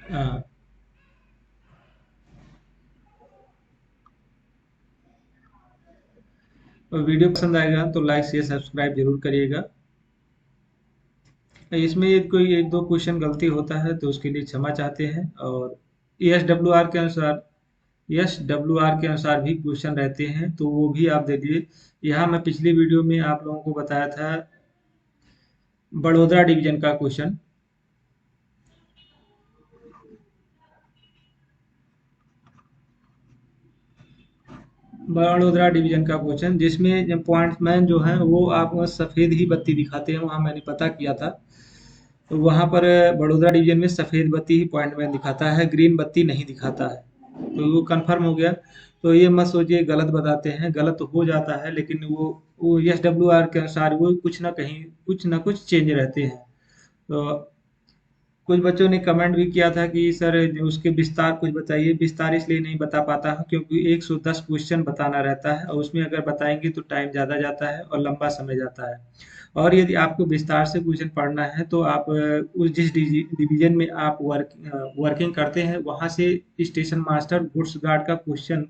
हाँ, और वीडियो पसंद आएगा तो लाइक शेयर सब्सक्राइब जरूर करिएगा। इसमें यदि कोई एक दो क्वेश्चन गलती होता है तो उसके लिए क्षमा चाहते हैं। और एस डब्ल्यू आर के अनुसार भी क्वेश्चन रहते हैं तो वो भी आप दे दिए। यहाँ मैं पिछली वीडियो में आप लोगों को बताया था बड़ोदरा डिवीजन का क्वेश्चन। बड़ोदरा डिवीजन का क्वेश्चन जिसमें पॉइंट्समैन जो है वो आप सफ़ेद ही बत्ती दिखाते हैं, वहाँ मैंने पता किया था। तो वहाँ पर बड़ोदरा डिवीजन में सफ़ेद बत्ती ही पॉइंटमैन दिखाता है, ग्रीन बत्ती नहीं दिखाता है। तो वो कंफर्म हो गया। तो ये मत सोचिए गलत बताते हैं, गलत हो जाता है, लेकिन वो एस डब्ल्यू आर के अनुसार वो कुछ ना कुछ चेंज रहते हैं। तो कुछ बच्चों ने कमेंट भी किया था कि सर उसके विस्तार कुछ बताइए। विस्तार इसलिए नहीं बता पाता हूँ क्योंकि 110 क्वेश्चन बताना रहता है और उसमें अगर बताएंगे तो टाइम ज़्यादा जाता है और लंबा समय जाता है। और यदि आपको विस्तार से क्वेश्चन पढ़ना है तो आप उस जिस डिवीजन में आप वर्किंग करते हैं वहाँ से स्टेशन मास्टर गुड्स गार्ड का क्वेश्चन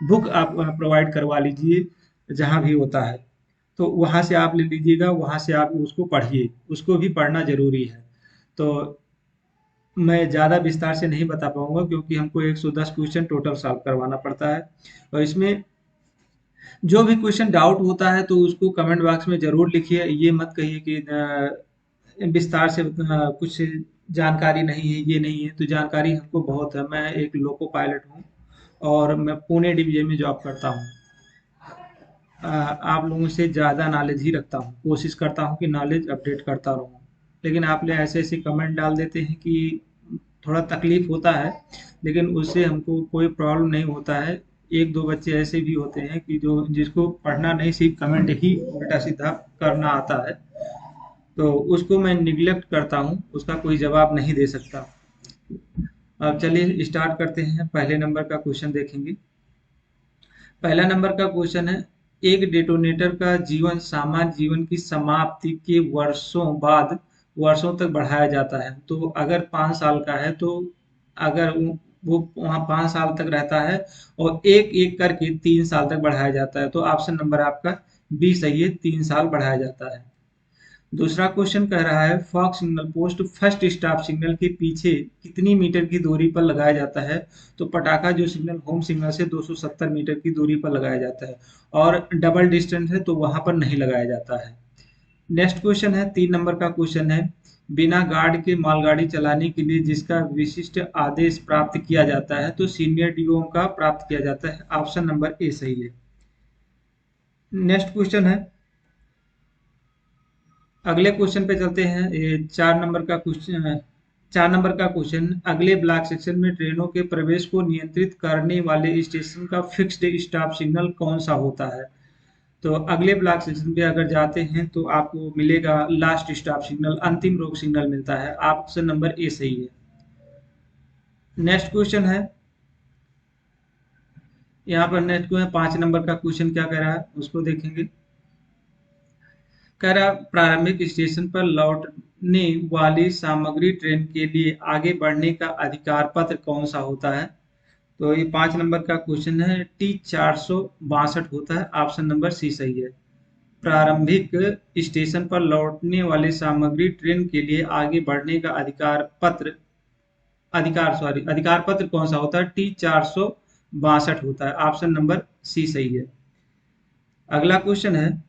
बुक आप प्रोवाइड करवा लीजिए, जहाँ भी होता है। तो वहाँ से आप ले लीजिएगा, वहाँ से आप उसको पढ़िए, उसको भी पढ़ना ज़रूरी है। तो मैं ज़्यादा विस्तार से नहीं बता पाऊँगा क्योंकि हमको 110 क्वेश्चन टोटल सॉल्व करवाना पड़ता है। और इसमें जो भी क्वेश्चन डाउट होता है तो उसको कमेंट बॉक्स में ज़रूर लिखिए। ये मत कहिए कि विस्तार से कुछ जानकारी नहीं है, ये नहीं है। तो जानकारी हमको बहुत है। मैं एक लोको पायलट हूँ और मैं पुणे डिवीज़न में जॉब करता हूँ। आप लोगों से ज़्यादा नॉलेज ही रखता हूँ। कोशिश करता हूँ कि नॉलेज अपडेट करता रहूँ। लेकिन आप लोग ऐसे-ऐसे कमेंट डाल देते हैं कि थोड़ा तकलीफ़ होता है, लेकिन उससे हमको कोई प्रॉब्लम नहीं होता है। 1-2 बच्चे ऐसे भी होते हैं कि जो जिसको पढ़ना नहीं सिर्फ़ कमेंट ही उल्टा-सीधा करना आता है, तो उसको मैं नेग्लेक्ट करता हूँ, उसका कोई जवाब नहीं दे सकता। अब चलिए स्टार्ट करते हैं, पहले नंबर का क्वेश्चन देखेंगे। पहला नंबर का क्वेश्चन है, एक डेटोनेटर का जीवन सामान्य जीवन की समाप्ति के वर्षों तक बढ़ाया जाता है। तो अगर 5 साल का है तो अगर वो वहाँ 5 साल तक रहता है और एक-एक करके 3 साल तक बढ़ाया जाता है। तो ऑप्शन नंबर आपका बी सही है, 3 साल बढ़ाया जाता है। दूसरा क्वेश्चन कह रहा है fog signal post first stop signal के पीछे कितनी मीटर की दूरी पर लगाया जाता है। तो पटाखा जो सिग्नल होम सिग्नल से 270 मीटर की दूरी पर लगाया जाता है और डबल डिस्टेंस है तो वहां पर नहीं लगाया जाता है। नेक्स्ट क्वेश्चन है 3 नंबर का क्वेश्चन है, बिना गार्ड के मालगाड़ी चलाने के लिए जिसका विशिष्ट आदेश प्राप्त किया जाता है तो सीनियर डीओ का प्राप्त किया जाता है। ऑप्शन नंबर ए सही है। नेक्स्ट क्वेश्चन है, अगले क्वेश्चन पे चलते हैं। ये 4 नंबर का क्वेश्चन है। 4 नंबर का क्वेश्चन, अगले ब्लॉक सेक्शन में ट्रेनों के प्रवेश को नियंत्रित करने वाले स्टेशन का फिक्स्ड स्टॉप सिग्नल कौन सा होता है। तो अगले ब्लॉक सेक्शन पे अगर जाते हैं तो आपको मिलेगा लास्ट स्टॉप सिग्नल, अंतिम रोक सिग्नल मिलता है। ऑप्शन नंबर ए सही है। नेक्स्ट क्वेश्चन है, यहाँ पर नेक्स्ट क्वेश्चन 5 नंबर का क्वेश्चन क्या कह रहा है उसको देखेंगे। कह रहा प्रारंभिक स्टेशन पर लौटने वाली सामग्री ट्रेन के लिए आगे बढ़ने का अधिकार पत्र कौन सा होता है। तो ये 5 नंबर का क्वेश्चन है, T462 होता है। ऑप्शन नंबर सी सही है। प्रारंभिक स्टेशन पर लौटने वाली सामग्री ट्रेन के लिए आगे बढ़ने का अधिकार पत्र कौन सा होता है। T462 होता है। ऑप्शन नंबर सी सही है। अगला क्वेश्चन है,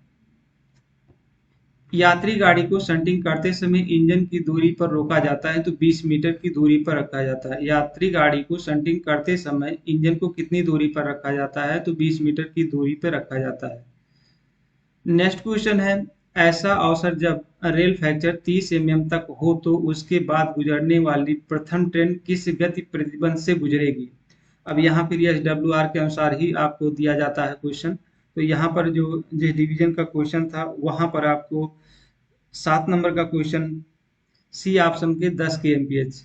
यात्री गाड़ी को शंटिंग करते समय इंजन की दूरी पर रोका जाता है तो 20 मीटर की दूरी पर रखा जाता है। यात्री गाड़ी को शंटिंग करते समय इंजन को कितनी दूरी पर रखा जाता है तो 20 मीटर की दूरी पर रखा जाता है। नेक्स्ट क्वेश्चन है, ऐसा अवसर जब रेल फ्रैक्चर 30 mm तक हो तो उसके बाद गुजरने वाली प्रथम ट्रेन किस गति प्रतिबंध से गुजरेगी। अब यहाँ फिर एस डब्ल्यू आर के अनुसार ही आपको दिया जाता है क्वेश्चन। तो यहाँ पर जो जिस डिवीजन का क्वेश्चन था वहाँ पर आपको 7 नंबर का क्वेश्चन सी ऑप्शन के 10 kmph,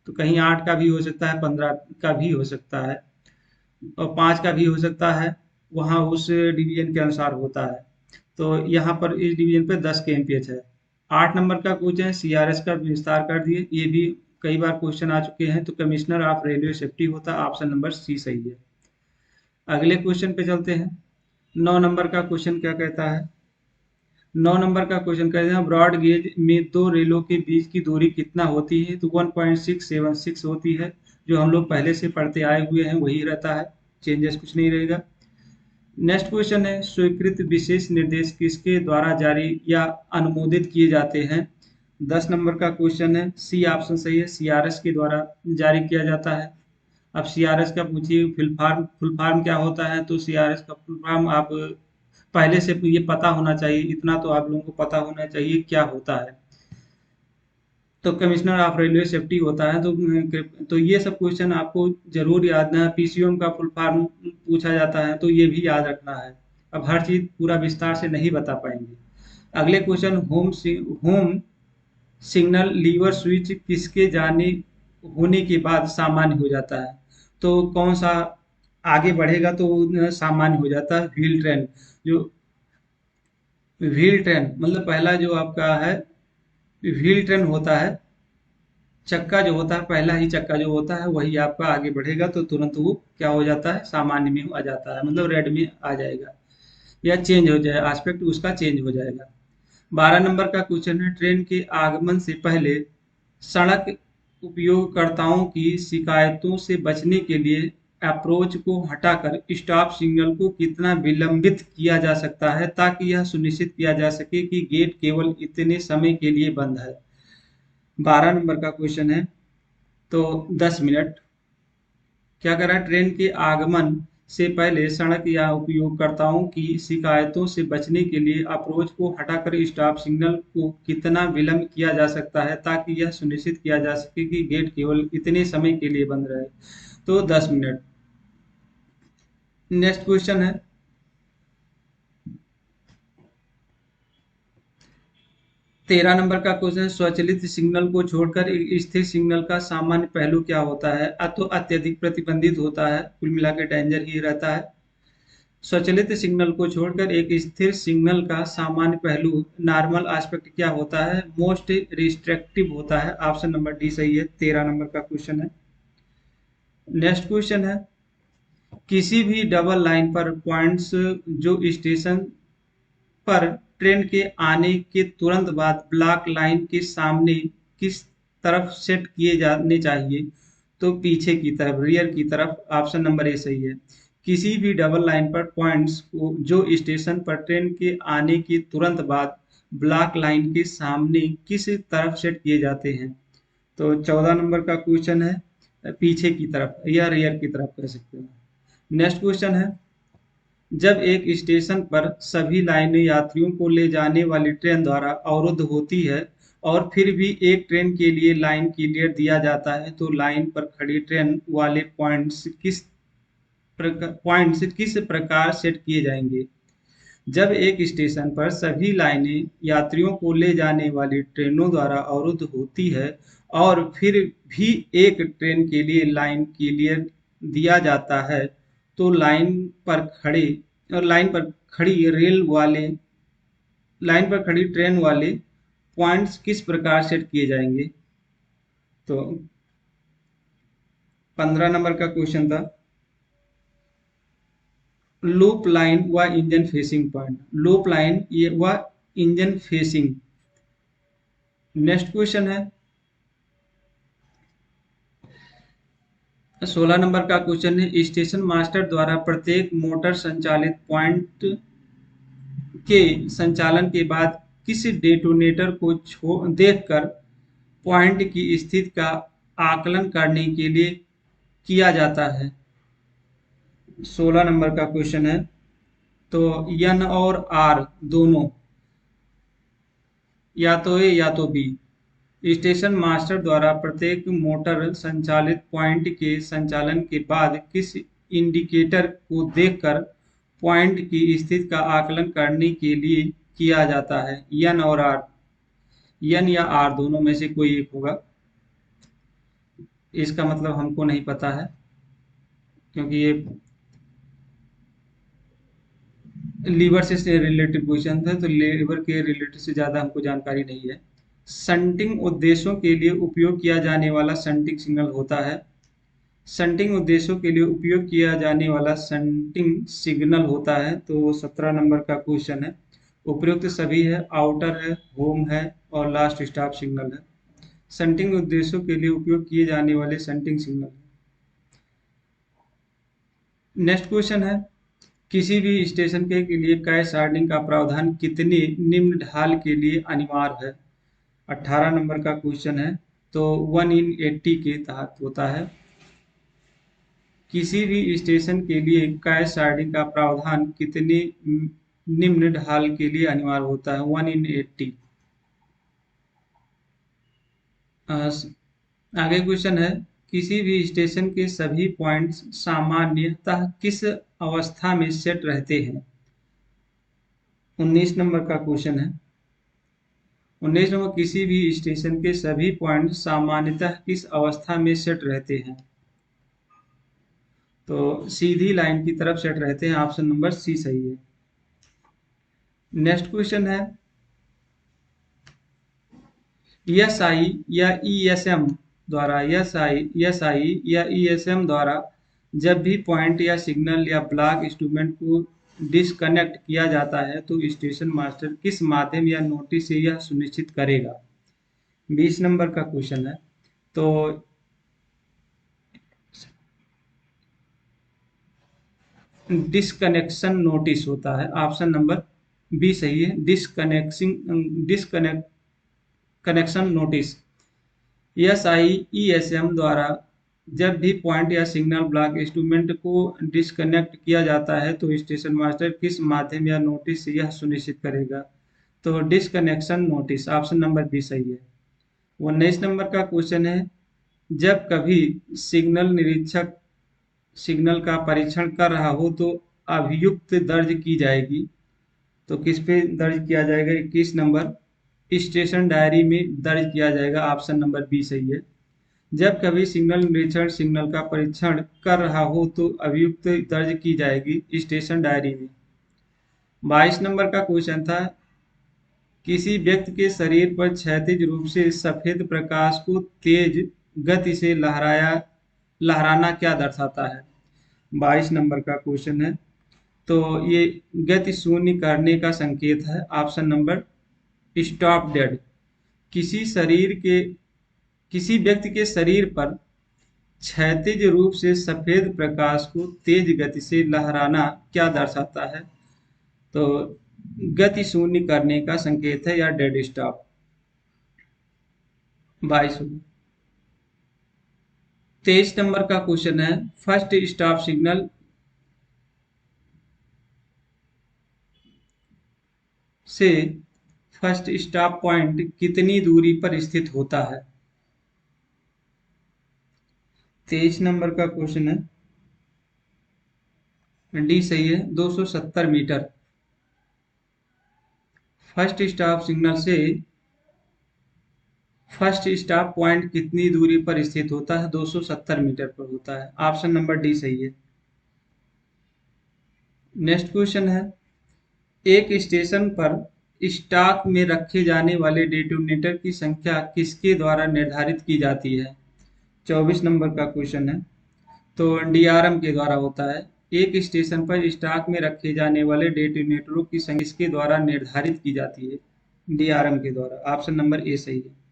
तो कहीं 8 का भी हो सकता है, 15 का भी हो सकता है और 5 का भी हो सकता है। वहाँ उस डिवीजन के अनुसार होता है। तो यहाँ पर इस डिवीजन पे 10 kmph है। 8 नंबर का क्वेश्चन है, सीआरएस का विस्तार कर दिए, ये भी कई बार क्वेश्चन आ चुके हैं, तो कमिश्नर ऑफ रेलवे सेफ्टी होता है, ऑप्शन नंबर सी सही है। अगले क्वेश्चन पे चलते हैं। 9 नंबर का क्वेश्चन क्या कहता है? 9 नंबर का क्वेश्चन कहते हैं ब्रॉड गेज में दो रेलों के बीच की दूरी कितना होती है? तो 1.676 होती है। जो हम लोग पहले से पढ़ते आए हुए हैं वही रहता है, चेंजेस कुछ नहीं रहेगा। नेक्स्ट क्वेश्चन है स्वीकृत विशेष निर्देश किसके द्वारा जारी या अनुमोदित किए जाते हैं? 10 नंबर का क्वेश्चन है, सी ऑप्शन सही है, सीआरएस के द्वारा जारी किया जाता है। अब सीआरएस का पूछिए फुल फॉर्म क्या होता है? तो सीआरएस का फुल फॉर्म आप पहले से ये पता होना चाहिए, इतना तो आप लोगों को पता होना चाहिए क्या होता है। तो कमिश्नर ऑफ रेलवे सेफ्टी होता है। तो ये सब क्वेश्चन आपको जरूर याद है। पीसीओएम का फुल फॉर्म पूछा जाता है, तो ये भी याद रखना है। अब हर चीज पूरा विस्तार से नहीं बता पाएंगे। अगले question, home signal lever switch किसके जाने होने के बाद सामान्य हो जाता है? तो कौन सा आगे बढ़ेगा तो सामान्य हो जाता है? Wheel train. जो व्हील ट्रेन मतलब पहला जो आपका है व्हील ट्रेन होता है, चक्का जो होता है, पहला ही चक्का जो होता है वही आपका आगे बढ़ेगा तो तुरंत वो क्या हो जाता है? सामान्य में आ जाता है, मतलब रेड में आ जाएगा या चेंज हो जाए, एस्पेक्ट उसका चेंज हो जाएगा। 12 नंबर का क्वेश्चन है ट्रेन के आगमन से पहले सड़क उपयोगकर्ताओं की शिकायतों से बचने के लिए अप्रोच को हटाकर स्टॉप सिग्नल को कितना विलंबित किया जा सकता है ताकि यह सुनिश्चित किया जा सके कि गेट केवल इतने समय के लिए बंद है? 12 नंबर का क्वेश्चन है, तो 10 मिनट। क्या करा? ट्रेन के आगमन से पहले सड़क या उपयोगकर्ताओं की शिकायतों से बचने के लिए अप्रोच को हटाकर स्टॉप सिग्नल को कितना विलंब किया जा सकता है ताकि यह सुनिश्चित किया जा सके कि गेट केवल इतने समय के लिए बंद रहे? तो 10 मिनट। नेक्स्ट क्वेश्चन है 13 नंबर का क्वेश्चन, स्वचालित सिग्नल को छोड़कर एक स्थिर सिग्नल का सामान्य पहलू क्या होता है? तो अत्यधिक प्रतिबंधित होता है, कुल मिला के डेंजर ही रहता है। स्वचालित सिग्नल को छोड़कर एक स्थिर सिग्नल का सामान्य पहलू नॉर्मल एस्पेक्ट क्या होता है? मोस्ट रिस्ट्रिक्टिव होता है, ऑप्शन नंबर डी सही है। 13 नंबर का क्वेश्चन है। नेक्स्ट क्वेश्चन है किसी भी डबल लाइन पर पॉइंट्स जो स्टेशन पर ट्रेन के आने के तुरंत बाद ब्लॉक लाइन के सामने किस तरफ सेट किए जाने चाहिए? तो पीछे की तरफ, रियर की तरफ, ऑप्शन नंबर ए सही है। किसी भी डबल लाइन पर पॉइंट्स को जो स्टेशन पर ट्रेन के आने के तुरंत बाद ब्लॉक लाइन के सामने किस तरफ सेट किए जाते हैं? तो 14 नंबर का क्वेश्चन है पीछे की तरफ या रियर की तरफ कह सकते हैं। नेक्स्ट क्वेश्चन है जब एक स्टेशन पर सभी लाइनें यात्रियों को ले जाने वाली ट्रेन द्वारा अवरुद्ध होती है और फिर भी एक ट्रेन के लिए लाइन क्लियर दिया जाता है तो लाइन पर खड़ी ट्रेन वाले पॉइंट्स किस प्रकार सेट किए जाएंगे? जब एक स्टेशन पर सभी लाइनें यात्रियों को ले जाने वाली ट्रेनों द्वारा अवरुद्ध होती है और फिर भी एक ट्रेन के लिए लाइन क्लियर दिया जाता है तो लाइन पर खड़ी लाइन पर खड़ी ट्रेन वाले पॉइंट्स किस प्रकार सेट किए जाएंगे? तो 15 नंबर का क्वेश्चन था लूप लाइन व engine facing point. Loop line ये व इंजन फेसिंग। नेक्स्ट क्वेश्चन है 16 नंबर का क्वेश्चन है स्टेशन मास्टर द्वारा प्रत्येक मोटर संचालित पॉइंट के संचालन के बाद किस डेटोनेटर को देखकर पॉइंट की स्थिति का आकलन करने के लिए किया जाता है? 16 नंबर का क्वेश्चन है तो एन और आर दोनों, या तो ए या तो बी। स्टेशन मास्टर द्वारा प्रत्येक मोटर संचालित पॉइंट के संचालन के बाद किस इंडिकेटर को देखकर पॉइंट की स्थिति का आकलन करने के लिए किया जाता है? एन और आर, एन या आर दोनों में से कोई एक होगा। इसका मतलब हमको नहीं पता है क्योंकि ये लीवर से रिलेटेड क्वेश्चन था, तो लीवर के रिलेटेड से ज़्यादा हमको जानकारी नहीं है। शंटिंग उद्देश्यों के लिए उपयोग किया जाने वाला शंटिंग सिग्नल होता है। शंटिंग उद्देश्यों के लिए उपयोग किया जाने वाला शंटिंग सिग्नल होता है। तो 17 नंबर का क्वेश्चन है। उपयुक्त सभी है, आउटर है, होम है और लास्ट स्टॉप सिग्नल है। शंटिंग उद्देश्यों के लिए उपयोग किए जाने वाले शंटिंग सिग्नल। नेक्स्ट क्वेश्चन है, किसी भी स्टेशन के लिए कैश शार्डिंग का प्रावधान कितनी निम्न ढाल के लिए अनिवार्य है? 18 नंबर का क्वेश्चन है। तो 1/80 के तहत होता है। किसी भी स्टेशन के लिए कैश शार्डिंग का प्रावधान कितनी निम्न ढाल के लिए अनिवार्य होता है? 1/80। आगे क्वेश्चन है, किसी भी स्टेशन के सभी पॉइंट्स सामान्यतः किस अवस्था में सेट रहते हैं? 19 नंबर का क्वेश्चन है। 19 नंबर, किसी भी स्टेशन के सभी पॉइंट सामान्यतः किस अवस्था में सेट रहते हैं? तो सीधी लाइन की तरफ सेट रहते हैं। ऑप्शन नंबर सी सही है। नेक्स्ट क्वेश्चन है, एसआई या ईएसएम द्वारा एसआई या ईएसएम द्वारा जब भी पॉइंट या सिग्नल या ब्लॉक इंस्ट्रूमेंट को डिस्कनेक्ट किया जाता है तो स्टेशन मास्टर किस माध्यम या नोटिस से यह सुनिश्चित करेगा? 20 नंबर का क्वेश्चन है। तो डिस्कनेक्शन नोटिस होता है। ऑप्शन नंबर बी सही है। डिस्कनेक्शन नोटिस एसआईईएसएम द्वारा जब भी पॉइंट या सिग्नल ब्लॉक इंस्ट्रूमेंट को डिस्कनेक्ट किया जाता है तो स्टेशन मास्टर किस माध्यम या नोटिस से यह सुनिश्चित करेगा? तो disconnection notice. Option number B सही है। 19 नंबर का क्वेश्चन है, जब कभी सिग्नल निरीक्षक सिग्नल का परीक्षण कर रहा हो तो अभियुक्त दर्ज की जाएगी। तो किस पे दर्ज किया जाएगा? 21 नंबर, स्टेशन डायरी में दर्ज किया जाएगा। ऑप्शन नंबर बी सही है। जब कभी सिग्नल निरीक्षण सिग्नल का परीक्षण कर रहा हो तो अभियुक्त दर्ज की जाएगी स्टेशन डायरी में। 22 नंबर का क्वेश्चन था, किसी व्यक्ति के शरीर पर क्षैतिज रूप से सफेद प्रकाश को तेज गति से लहराना क्या दर्शाता है? 22 नंबर का क्वेश्चन है। तो ये गति शून्य करने का संकेत है। Option number stop dead. किसी व्यक्ति के शरीर पर क्षैतिज रूप से सफेद प्रकाश को तेज गति से लहराना क्या दर्शाता है? तो गति शून्य करने का संकेत है या डेड स्टॉप। 22। 23 नंबर का क्वेश्चन है, फर्स्ट स्टॉप सिग्नल से फर्स्ट स्टॉप पॉइंट कितनी दूरी पर स्थित होता है? 23 नंबर का क्वेश्चन है, डी सही है, 270 मीटर। फर्स्ट स्टॉप सिग्नल से फर्स्ट स्टॉप पॉइंट कितनी दूरी पर स्थित होता है? 270 मीटर पर होता है। ऑप्शन नंबर डी सही है। नेक्स्ट क्वेश्चन है, एक स्टेशन पर स्टॉक में रखे जाने वाले डेटोनेटर की संख्या किसके द्वारा निर्धारित की जाती है? 24 नंबर का क्वेश्चन है। तो डीआरएम के द्वारा होता है। एक स्टेशन पर स्टॉक में रखे जाने वाले डेटोनेटरों की संख्या किसके द्वारा निर्धारित की जाती है? डीआरएम के द्वारा। ऑप्शन नंबर ए सही है।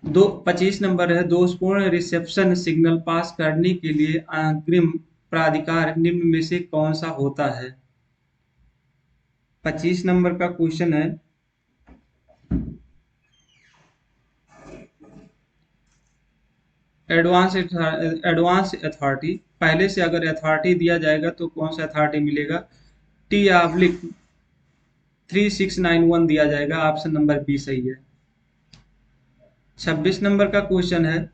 25 नंबर है, दोषपूर्ण रिसेप्शन सिग्नल पास करने के लिए अग्रिम प्राधिकार निम्न में से कौन सा होता है? 25 नंबर का क्वेश्चन है, एडवांस अथॉरिटी। पहले से अगर अथॉरिटी दिया जाएगा तो कौन सा अथॉरिटी मिलेगा? T/3691 दिया जाएगा। ऑप्शन नंबर बी सही है। 26 नंबर का क्वेश्चन है,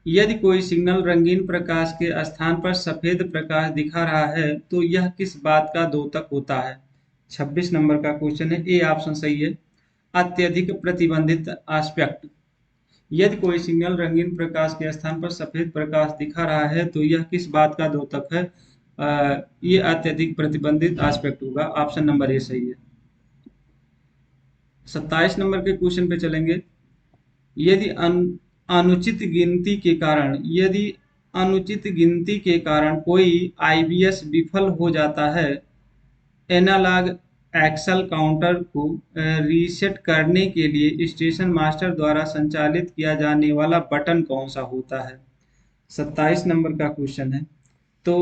यदि कोई सिग्नल रंगीन प्रकाश के स्थान पर सफेद प्रकाश दिखा रहा है तो यह किस बात का द्योतक होता है? 26 नंबर का क्वेश्चन है, ए ऑप्शन सही है, अत्यधिक प्रतिबंधित आस्पेक्ट। यदि कोई सिग्नल रंगीन प्रकाश के स्थान पर सफेद प्रकाश दिखा रहा है तो यह किस बात का द्योतक है? ये अत्यधिक प्रतिबंधित आस्पेक्ट होगा। ऑप्शन नंबर ए सही है। 27 नंबर के क्वेश्चन पे चलेंगे। यदि यदि अनुचित गिनती के कारण कोई आईबीएस विफल हो जाता है, एनालॉग एक्सेल काउंटर को रीसेट करने के लिए स्टेशन मास्टर द्वारा संचालित किया जाने वाला बटन कौन सा होता है? 27 नंबर का क्वेश्चन है। तो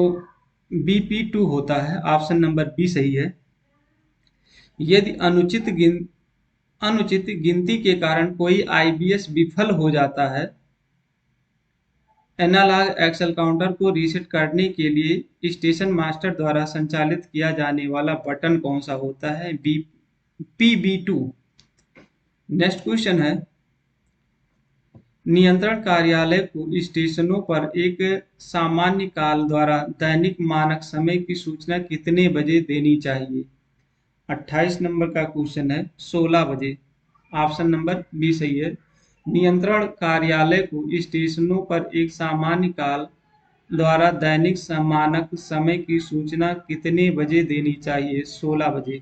BP2 होता है, ऑप्शन नंबर बी सही है। यदि अनुचित गिनती के कारण कोई आईबीएस विफल हो जाता है, एनालॉग एक्सेल काउंटर को रीसेट करने के लिए स्टेशन मास्टर द्वारा संचालित किया जाने वाला बटन कौन सा होता है? PB2। नेक्स्ट क्वेश्चन है, नियंत्रण कार्यालय को स्टेशनों पर एक सामान्य काल द्वारा दैनिक मानक समय की सूचना कितने बजे देनी चाहिए? 28 नंबर का क्वेश्चन है, 16 बजे। ऑप्शन नंबर बी सही है। नियंत्रण कार्यालय को स्टेशनों पर एक सामान्य काल द्वारा दैनिक मानक समय की सूचना कितने बजे देनी चाहिए? 16 बजे।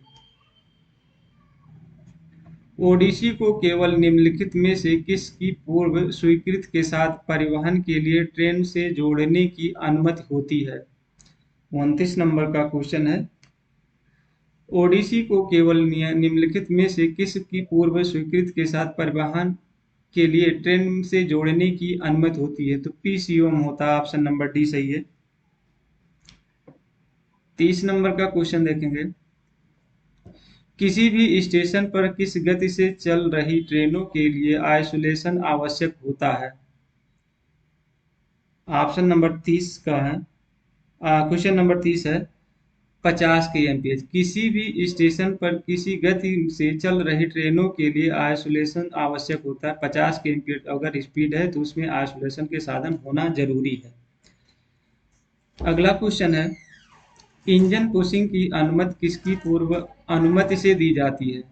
ओडिसी को केवल निम्नलिखित में से किसकी पूर्व स्वीकृति के साथ परिवहन के लिए ट्रेन से जोड़ने की अनुमति होती है? 29 नंबर का क्वेश्चन है, ओडिसी को केवल निम्नलिखित में से किसकी पूर्व स्वीकृति के साथ परिवहन के लिए ट्रेन से जोड़ने की अनुमति होती है? तो पीसीओएम होता है, ऑप्शन नंबर डी सही है। 30 नंबर का क्वेश्चन देखेंगे, किसी भी स्टेशन पर किस गति से चल रही ट्रेनों के लिए आइसोलेशन आवश्यक होता है? ऑप्शन नंबर 30 का है, क्वेश्चन नंबर 30 है 50 kmph। किसी भी स्टेशन पर किसी गति से चल रही ट्रेनों के लिए आइसोलेशन आवश्यक होता है 50 kmph। अगर स्पीड है तो उसमें आइसोलेशन के साधन होना जरूरी है। अगला क्वेश्चन है, इंजन पुशिंग की अनुमति किसकी पूर्व अनुमति से दी जाती है?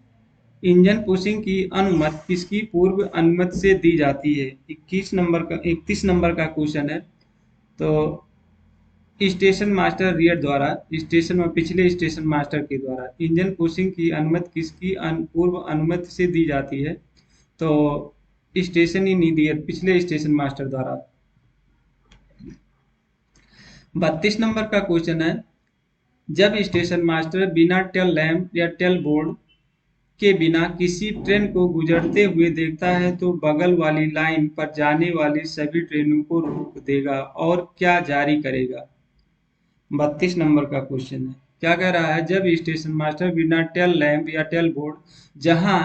इंजन पुशिंग की अनुमति किसकी पूर्व अनुमति से दी जाती है? 31 नंबर का क्वेश्चन है। तो स्टेशन मास्टर रियर द्वारा पिछले स्टेशन मास्टर के द्वारा इंजन पुशिंग की अनुमति किसकी पूर्व अनुमति से दी जाती है? तो स्टेशन इंजीनियर पिछले स्टेशन मास्टर द्वारा। 32 नंबर का क्वेश्चन है, जब स्टेशन मास्टर बिना टेल लैंप या टेल बोर्ड के बिना किसी ट्रेन को गुजरते हुए देखता है तो बगल वाली लाइन पर जाने वाली सभी ट्रेनों को रोक देगा और क्या जारी करेगा? 32 नंबर का क्वेश्चन है, क्या कह रहा है, जब स्टेशन मास्टर बिना टेल लैंप या टेल बोर्ड जहां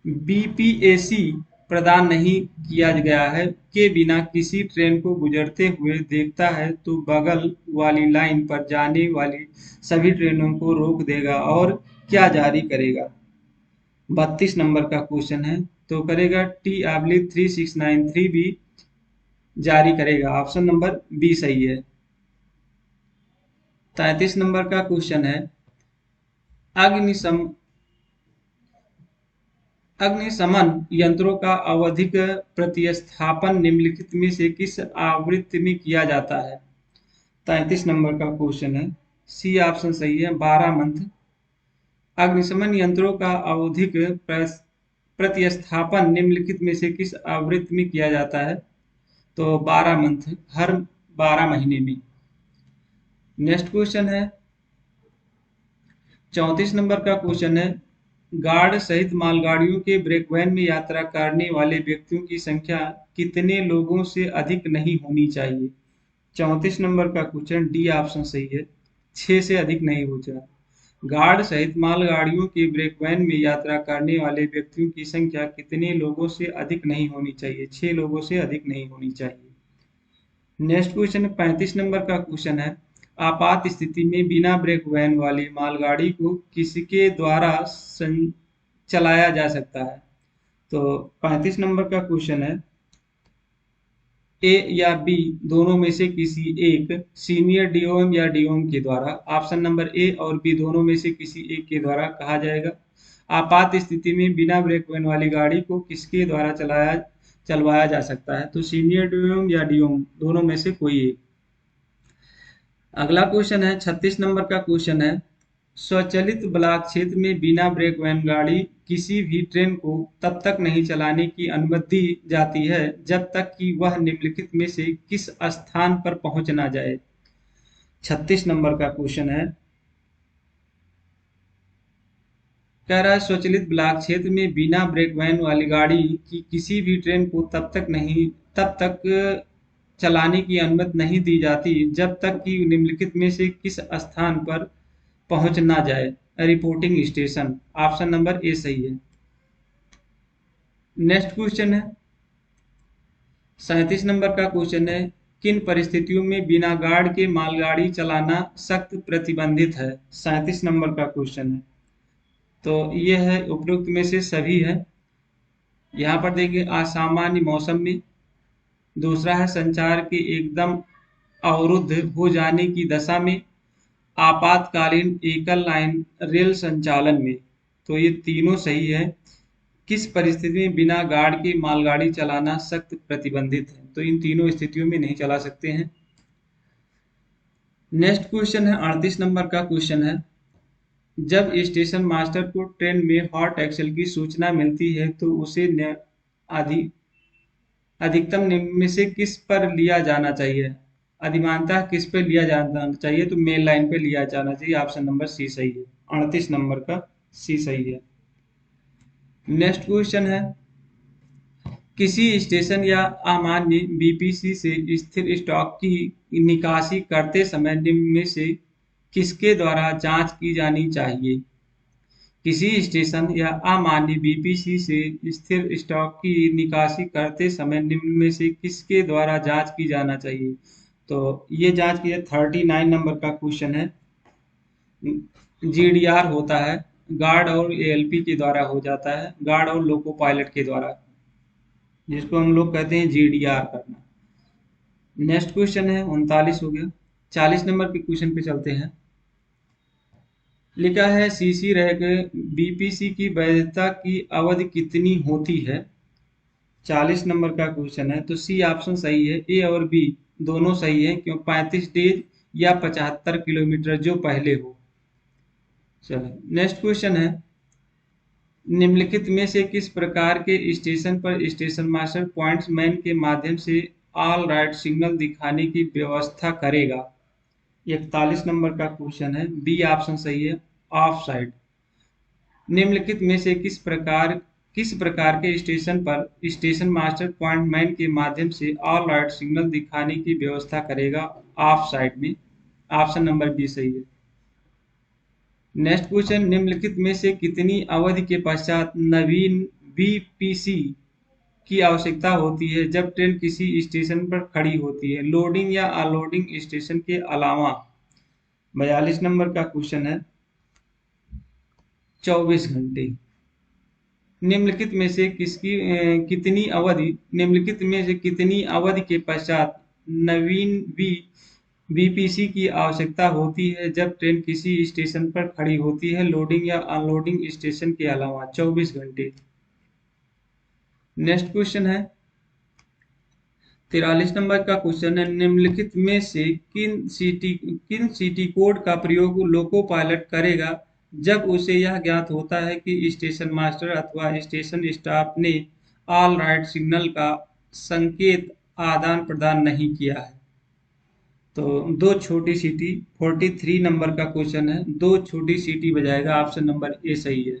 बीपीएसी प्रदान नहीं किया गया है के बिना किसी ट्रेन को गुजरते हुए देखता है तो बगल वाली लाइन पर जाने वाली सभी ट्रेनों को रोक देगा और क्या जारी करेगा? 32 नंबर का क्वेश्चन है, तो करेगा T/3693 भी जारी करेगा। ऑप्शन नंबर बी सही है। 33 नंबर का क्वेश्चन है, अग्निशम अग्निशमन यंत्रों का आवधिक प्रतिस्थापन निम्नलिखित में से किस आवृत्ति में किया जाता है? 33 नंबर का क्वेश्चन है, सी ऑप्शन सही है, 12 मंथ। अग्निशमन यंत्रों का आवधिक प्रतिस्थापन निम्नलिखित में से किस आवृत्ति में किया जाता है? तो 12 मंथ, हर 12 महीने में। नेक्स्ट क्वेश्चन है 34 नंबर का क्वेश्चन है, गार्ड सहित मालगाड़ियों के ब्रेकवैन में यात्रा करने वाले व्यक्तियों की संख्या कितने लोगों से अधिक नहीं होनी चाहिए? 34 नंबर का क्वेश्चन, डी ऑप्शन सही है, 6 से अधिक नहीं हो जाए। गार्ड सहित मालगाड़ियों के ब्रेकवैन में यात्रा करने वाले व्यक्तियों की संख्या कितने लोगों से अधिक नहीं होनी चाहिए? 6 लोगों से अधिक नहीं होनी चाहिए। नेक्स्ट क्वेश्चन 35 नंबर का क्वेश्चन है, आपात स्थिति में बिना ब्रेक वैन वाली मालगाड़ी को किसके द्वारा चलाया जा सकता है? तो 35 नंबर का क्वेश्चन है, ए या बी दोनों में से किसी एक सीनियर डीओएम या डीओएम के द्वारा। ऑप्शन नंबर ए और बी दोनों में से किसी एक के द्वारा कहा जाएगा। आपात स्थिति में बिना ब्रेक वैन वाली गाड़ी को किसके द्वारा चलवाया जा सकता है? तो सीनियर डीओएम या डीओएम दोनों में से कोई एक। अगला क्वेश्चन है 36 नंबर का क्वेश्चन है, स्वचालित ब्लॉक क्षेत्र में बिना ब्रेक वैन गाड़ी किसी भी ट्रेन को तब तक नहीं चलाने की अनुमति दी जाती है जब तक कि वह निम्नलिखित में से किस स्थान पर पहुंच ना जाए। 36 नंबर का क्वेश्चन है, कह रहा है स्वचालित ब्लॉक क्षेत्र में बिना ब्रेक वैन वाली गाड़ी की किसी भी ट्रेन को तब तक चलाने की अनुमति नहीं दी जाती जब तक कि निम्नलिखित में से किस स्थान पर पहुंच ना जाए। Reporting station, option number A सही है। नेक्स्ट क्वेश्चन है 37 नंबर का क्वेश्चन है, किन परिस्थितियों में बिना गार्ड के मालगाड़ी चलाना सख्त प्रतिबंधित है। 37 नंबर का क्वेश्चन है, तो ये है उपरोक्त में से सभी है। यहाँ पर देखिए, असामान्य मौसम में, दूसरा है संचार के एकदम अवरुद्ध हो जाने की दशा में, आपातकालीन एकल लाइन रेल संचालन में। तो ये तीनों सही है। किस परिस्थिति में बिना गार्ड के मालगाड़ी चलाना सख्त प्रतिबंधित है, तो इन तीनों स्थितियों में नहीं चला सकते हैं। नेक्स्ट क्वेश्चन है 38 नंबर का क्वेश्चन है, जब स्टेशन मास्टर को ट्रेन में हॉट एक्सेल की सूचना मिलती है तो उसे अधि अधिकतम निम्न में से किस पर लिया जाना चाहिए। अधिमानतः किस पे लिया जाना चाहिए, तो मेन लाइन पे लिया जाना चाहिए। ऑप्शन नंबर सी सही है। 38 नंबर का सी सही है। नेक्स्ट क्वेश्चन है, किसी स्टेशन या अमान्य बीपीसी से स्थिर स्टॉक की निकासी करते समय निम्न में से किसके द्वारा जांच की जानी चाहिए। किसी स्टेशन या अमान्य बीपीसी से स्थिर स्टॉक की निकासी करते समय निम्न में से किसके द्वारा जांच की जाना चाहिए। तो ये जांच की 39 नंबर का क्वेश्चन है। जीडीआर होता है, गार्ड और एएलपी के द्वारा हो जाता है, गार्ड और लोको पायलट के द्वारा, जिसको हम लोग कहते हैं जीडीआर करना। नेक्स्ट क्वेश्चन है 39 हो गया। 40 नंबर के क्वेश्चन पे चलते हैं। लिखा है सीसी रह गए बीपीसी की वैधता की अवधि कितनी होती है। 40 नंबर का क्वेश्चन है, तो सी ऑप्शन सही है। ए और बी दोनों सही है, क्यों 35 डेज या 75 किलोमीटर जो पहले हो। चलो नेक्स्ट क्वेश्चन है, निम्नलिखित में से किस प्रकार के स्टेशन पर स्टेशन मास्टर पॉइंट्समैन के माध्यम से ऑल राइट सिग्नल दिखाने की व्यवस्था करेगा। 41 नंबर का क्वेश्चन है, बी ऑप्शन सही है, ऑफ साइड। निम्नलिखित में से किस प्रकार के स्टेशन पर स्टेशन मास्टर पॉइंटमैन के माध्यम से ऑल राइट सिग्नल दिखाने की व्यवस्था करेगा। ऑफ साइड में। ऑप्शन नंबर बी सही है। नेक्स्ट क्वेश्चन, निम्नलिखित में से कितनी अवधि के पश्चात नवीन बीपीसी की आवश्यकता होती है जब ट्रेन किसी स्टेशन पर खड़ी होती है, लोडिंग या अनलोडिंग स्टेशन के अलावा। 42 नंबर का क्वेश्चन है, 24 घंटे। निम्नलिखित में से कितनी अवधि के पश्चात नवीन बीपीसी की आवश्यकता होती है जब ट्रेन किसी स्टेशन पर खड़ी होती है, लोडिंग या अनलोडिंग स्टेशन के अलावा। 24 घंटे। नेक्स्ट क्वेश्चन है 43 नंबर का क्वेश्चन है, निम्नलिखित में से किन सिटी कोड का प्रयोग लोको पायलट करेगा जब उसे यह ज्ञात होता है कि स्टेशन मास्टर अथवा स्टेशन स्टाफ ने ऑल राइट सिग्नल का संकेत आदान प्रदान नहीं किया है। तो दो छोटी सीटी, 43 नंबर का क्वेश्चन है, दो छोटी सीटी बजाएगा। ऑप्शन नंबर ए सही है।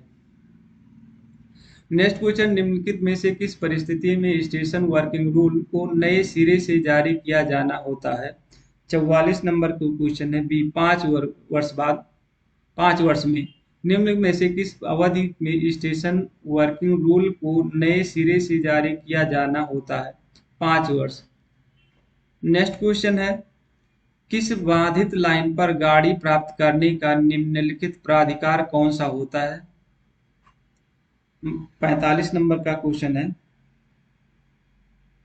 नेक्स्ट क्वेश्चन, निम्नलिखित में से किस परिस्थिति में स्टेशन वर्किंग रूल को नए सिरे से जारी किया जाना होता है। 44 नंबर का क्वेश्चन है, बी 5 वर्ष में। निम्न में से किस अवधि में स्टेशन वर्किंग रूल को नए सिरे से जारी किया जाना होता है। 5 वर्ष। नेक्स्ट क्वेश्चन है, किस बाधित लाइन पर गाड़ी प्राप्त करने का निम्नलिखित प्राधिकार कौन सा होता है। 45 नंबर का क्वेश्चन है,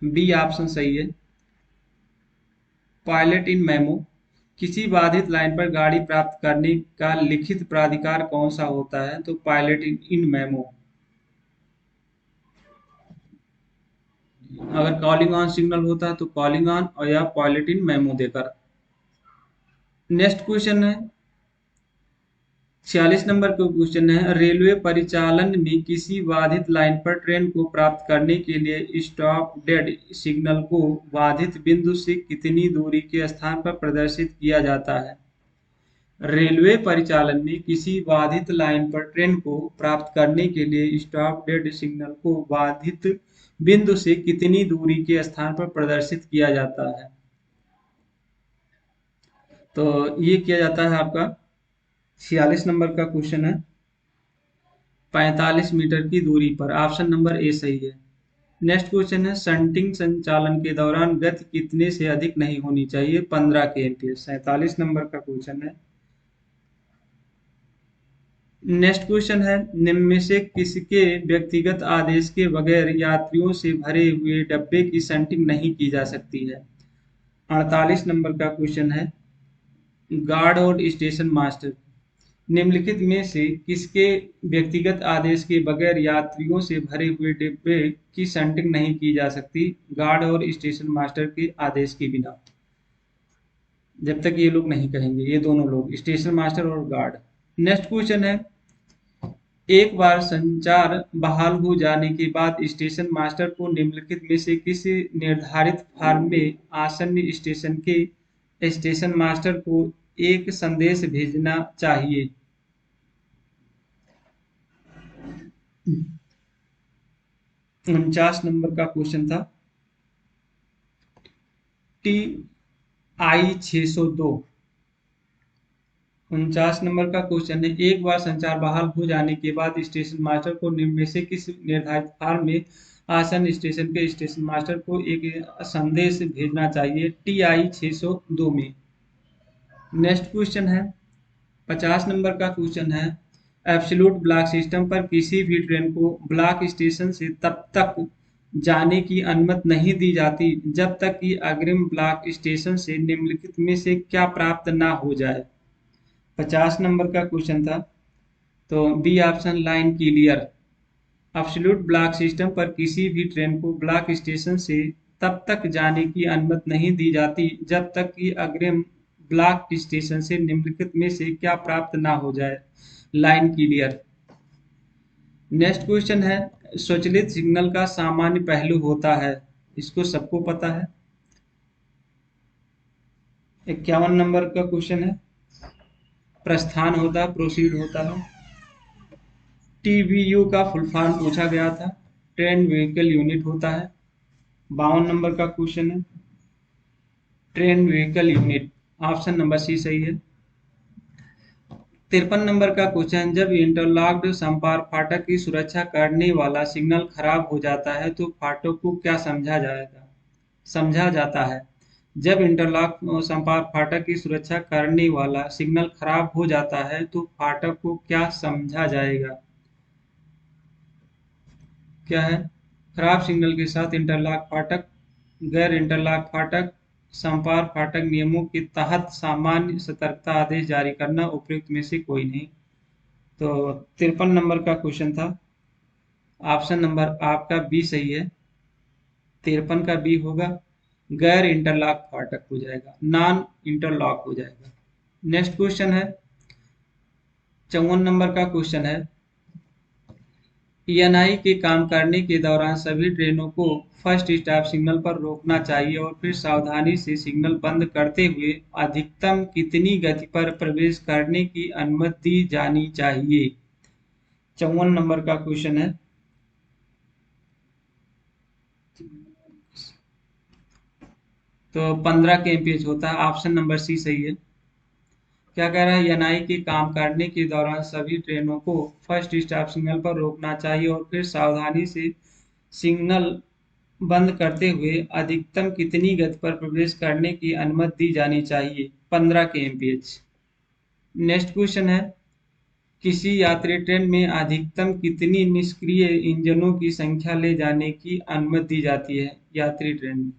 बी ऑप्शन सही है, पायलट इन मेमो। किसी बाधित लाइन पर गाड़ी प्राप्त करने का लिखित प्राधिकार कौन सा होता है, तो पायलट इन मेमो। अगर कॉलिंग ऑन सिग्नल होता है तो कॉलिंग ऑन, और या पायलट इन मेमो देकर। नेक्स्ट क्वेश्चन है 46 नंबर का क्वेश्चन है, रेलवे परिचालन में किसी बाधित लाइन पर ट्रेन को प्राप्त करने के लिए स्टॉप डेड सिग्नल को बाधित बिंदु से कितनी दूरी के स्थान पर प्रदर्शित किया जाता है? रेलवे परिचालन में किसी बाधित लाइन पर ट्रेन को प्राप्त करने के लिए स्टॉप डेड सिग्नल को बाधित बिंदु से कितनी दूरी के स्थान पर प्रदर्शित किया जाता है? तो ये किया जाता है आपका 46 नंबर का क्वेश्चन है 45 मीटर की दूरी पर। ऑप्शन नंबर ए सही है। नेक्स्ट क्वेश्चन है, शंटिंग संचालन के दौरान गति कितने से अधिक नहीं होनी चाहिए? 15 के एमपीएस। 47 नंबर का क्वेश्चन है। नेक्स्ट क्वेश्चन है, निम्न में से किसके व्यक्तिगत आदेश के बगैर यात्रियों से भरे हुए डब्बे की शंटिंग नहीं की जा सकती है? 48 नंबर का क्वेश्चन है, गार्ड और स्टेशन मास्टर निम्नलिखित में से किसके व्यक्तिगत आदेश के बगैर यात्रियों से भरे हुए डिब्बे की शंटिंग नहीं की जा सकती? गार्ड और स्टेशन मास्टर के आदेश के बिना, जब तक ये लोग नहीं कहेंगे, ये दोनों लोग, स्टेशन मास्टर और गार्ड। नेक्स्ट क्वेश्चन है, एक बार संचार बहाल हो जाने के बाद स्टेशन मास्टर को निम्नलिखित में से किस निर्धारित फॉर्म में आसन्न स्टेशन के स्टेशन मास्टर को एक संदेश भेजना चाहिए? 49 नंबर का क्वेश्चन था, TI 602। 49 नंबर का क्वेश्चन है, एक बार संचार बहाल हो जाने के बाद स्टेशन मास्टर को निम्न में से किस निर्धारित फॉर्म में आसन्न स्टेशन के स्टेशन मास्टर को एक संदेश भेजना चाहिए? TI 602 में। नेक्स्ट क्वेश्चन है 50 नंबर का क्वेश्चन है, एब्सोल्यूट ब्लॉक सिस्टम पर किसी भी ट्रेन को ब्लॉक स्टेशन से तब तक जाने की अनुमति नहीं दी जाती जब तक कि अग्रिम ब्लॉक स्टेशन से निम्नलिखित में से क्या प्राप्त ना हो जाए? 50 नंबर का क्वेश्चन था, तो B option line clear. Absolute block system पर किसी भी ट्रेन को ब्लॉक स्टेशन से तब तक जाने की अनुमति नहीं दी जाती जब तक कि अग्रिम ब्लॉक स्टेशन से निम्नलिखित में से क्या प्राप्त ना हो जाए? Line clear. नेक्स्ट क्वेश्चन है, स्वचालित सिग्नल का सामान्य पहलू होता है, इसको सबको पता है। 51 नंबर का क्वेश्चन है, प्रस्थान होता है, प्रोसीड होता है। TBU का फुल फॉर्म पूछा गया था, ट्रेन व्हीकल यूनिट होता है। 52 नंबर का क्वेश्चन है, train vehicle unit. Option number C सही है। 53 नंबर का क्वेश्चन, जब इंटरलॉक्ड संपर्क फाटक की सुरक्षा करने वाला सिग्नल खराब हो जाता है तो फाटक को क्या समझा जाता है? जब इंटरलॉक संपर्क फाटक की सुरक्षा करने वाला सिग्नल खराब हो जाता है तो फाटक को क्या समझा जाएगा? क्या है? खराब सिग्नल के साथ इंटरलॉक फाटक, गैर इंटरलॉक फाटक, संपर्क फाटक नियमों के तहत सामान्य सतर्कता आदेश जारी करना, उपयुक्त में से कोई नहीं। तो 53 नंबर का क्वेश्चन था, ऑप्शन नंबर आपका बी सही है। 53 का बी होगा, गैर इंटरलॉक फाटक हो जाएगा, नॉन इंटरलॉक हो जाएगा। नेक्स्ट क्वेश्चन है 54 नंबर का क्वेश्चन है, ENI के काम करने के दौरान सभी ट्रेनों को फर्स्ट स्टॉप सिग्नल पर रोकना चाहिए और फिर सावधानी से सिग्नल बंद करते हुए अधिकतम कितनी गति पर प्रवेश करने की अनुमति दी जानी चाहिए? 54 नंबर का क्वेश्चन है। तो 15 के एमपीएच होता है, ऑप्शन नंबर सी सही है। क्या कह रहा है? ENI के काम करने के दौरान सभी ट्रेनों को फर्स्ट स्टॉप सिग्नल पर रोकना चाहिए और फिर सावधानी से सिग्नल बंद करते हुए अधिकतम कितनी गति पर प्रवेश करने की अनुमति दी जानी चाहिए? 15 के एमपीएच। नेक्स्ट क्वेश्चन है, किसी यात्री ट्रेन में अधिकतम कितनी निष्क्रिय इंजनों की संख्या ले जाने की अनुमति दी जाती है यात्री ट्रेन में?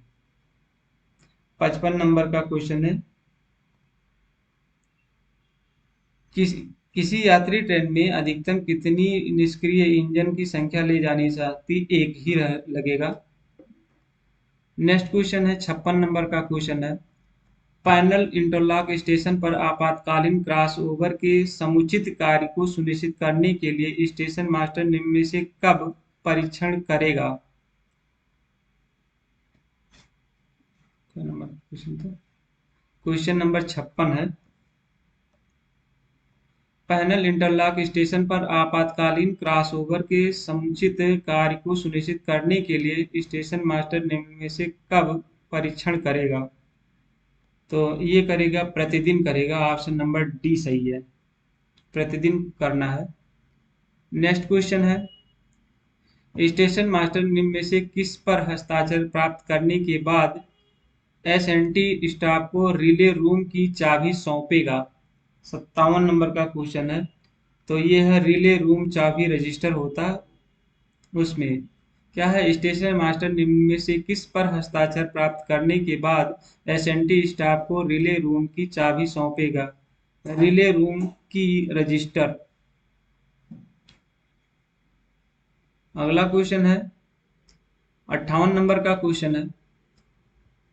55 नंबर का क्वेश्चन है, किसी यात्री ट्रेन में अधिकतम कितनी निष्क्रिय इंजन की संख्या ले जानी चाहती? एक ही लगेगा। नेक्स्ट क्वेश्चन है 56 नंबर का क्वेश्चन है, पैनल इंटरलॉक स्टेशन पर आपातकालीन क्रॉसओवर के समुचित कार्य को सुनिश्चित करने के लिए स्टेशन मास्टर निम्न में से कब परीक्षण करेगा? क्या नंबर क्वेश्चन था? क्वेश्चन नंबर 56 है। पैनल इंटरलॉक स्टेशन पर आपातकालीन क्रॉसओवर के समुचित कार्य को सुनिश्चित करने के लिए स्टेशन मास्टर निम्न में से कब परीक्षण करेगा? तो ये करेगा, प्रतिदिन करेगा। ऑप्शन नंबर डी सही है, प्रतिदिन करना है। नेक्स्ट क्वेश्चन है, स्टेशन मास्टर निम्न में से किस पर हस्ताक्षर प्राप्त करने के बाद एसएनटी स्टाफ को रिले रूम की चाबी सौंपेगा? 57 नंबर का क्वेश्चन है। तो ये है रिले रूम चाबी रजिस्टर होता है, उसमें क्या है, स्टेशन मास्टर निम्न में से किस पर हस्ताक्षर प्राप्त करने के बाद एसएनटी स्टाफ को रिले रूम की चाबी सौंपेगा? रिले रूम की रजिस्टर। अगला क्वेश्चन है 58 नंबर का क्वेश्चन है,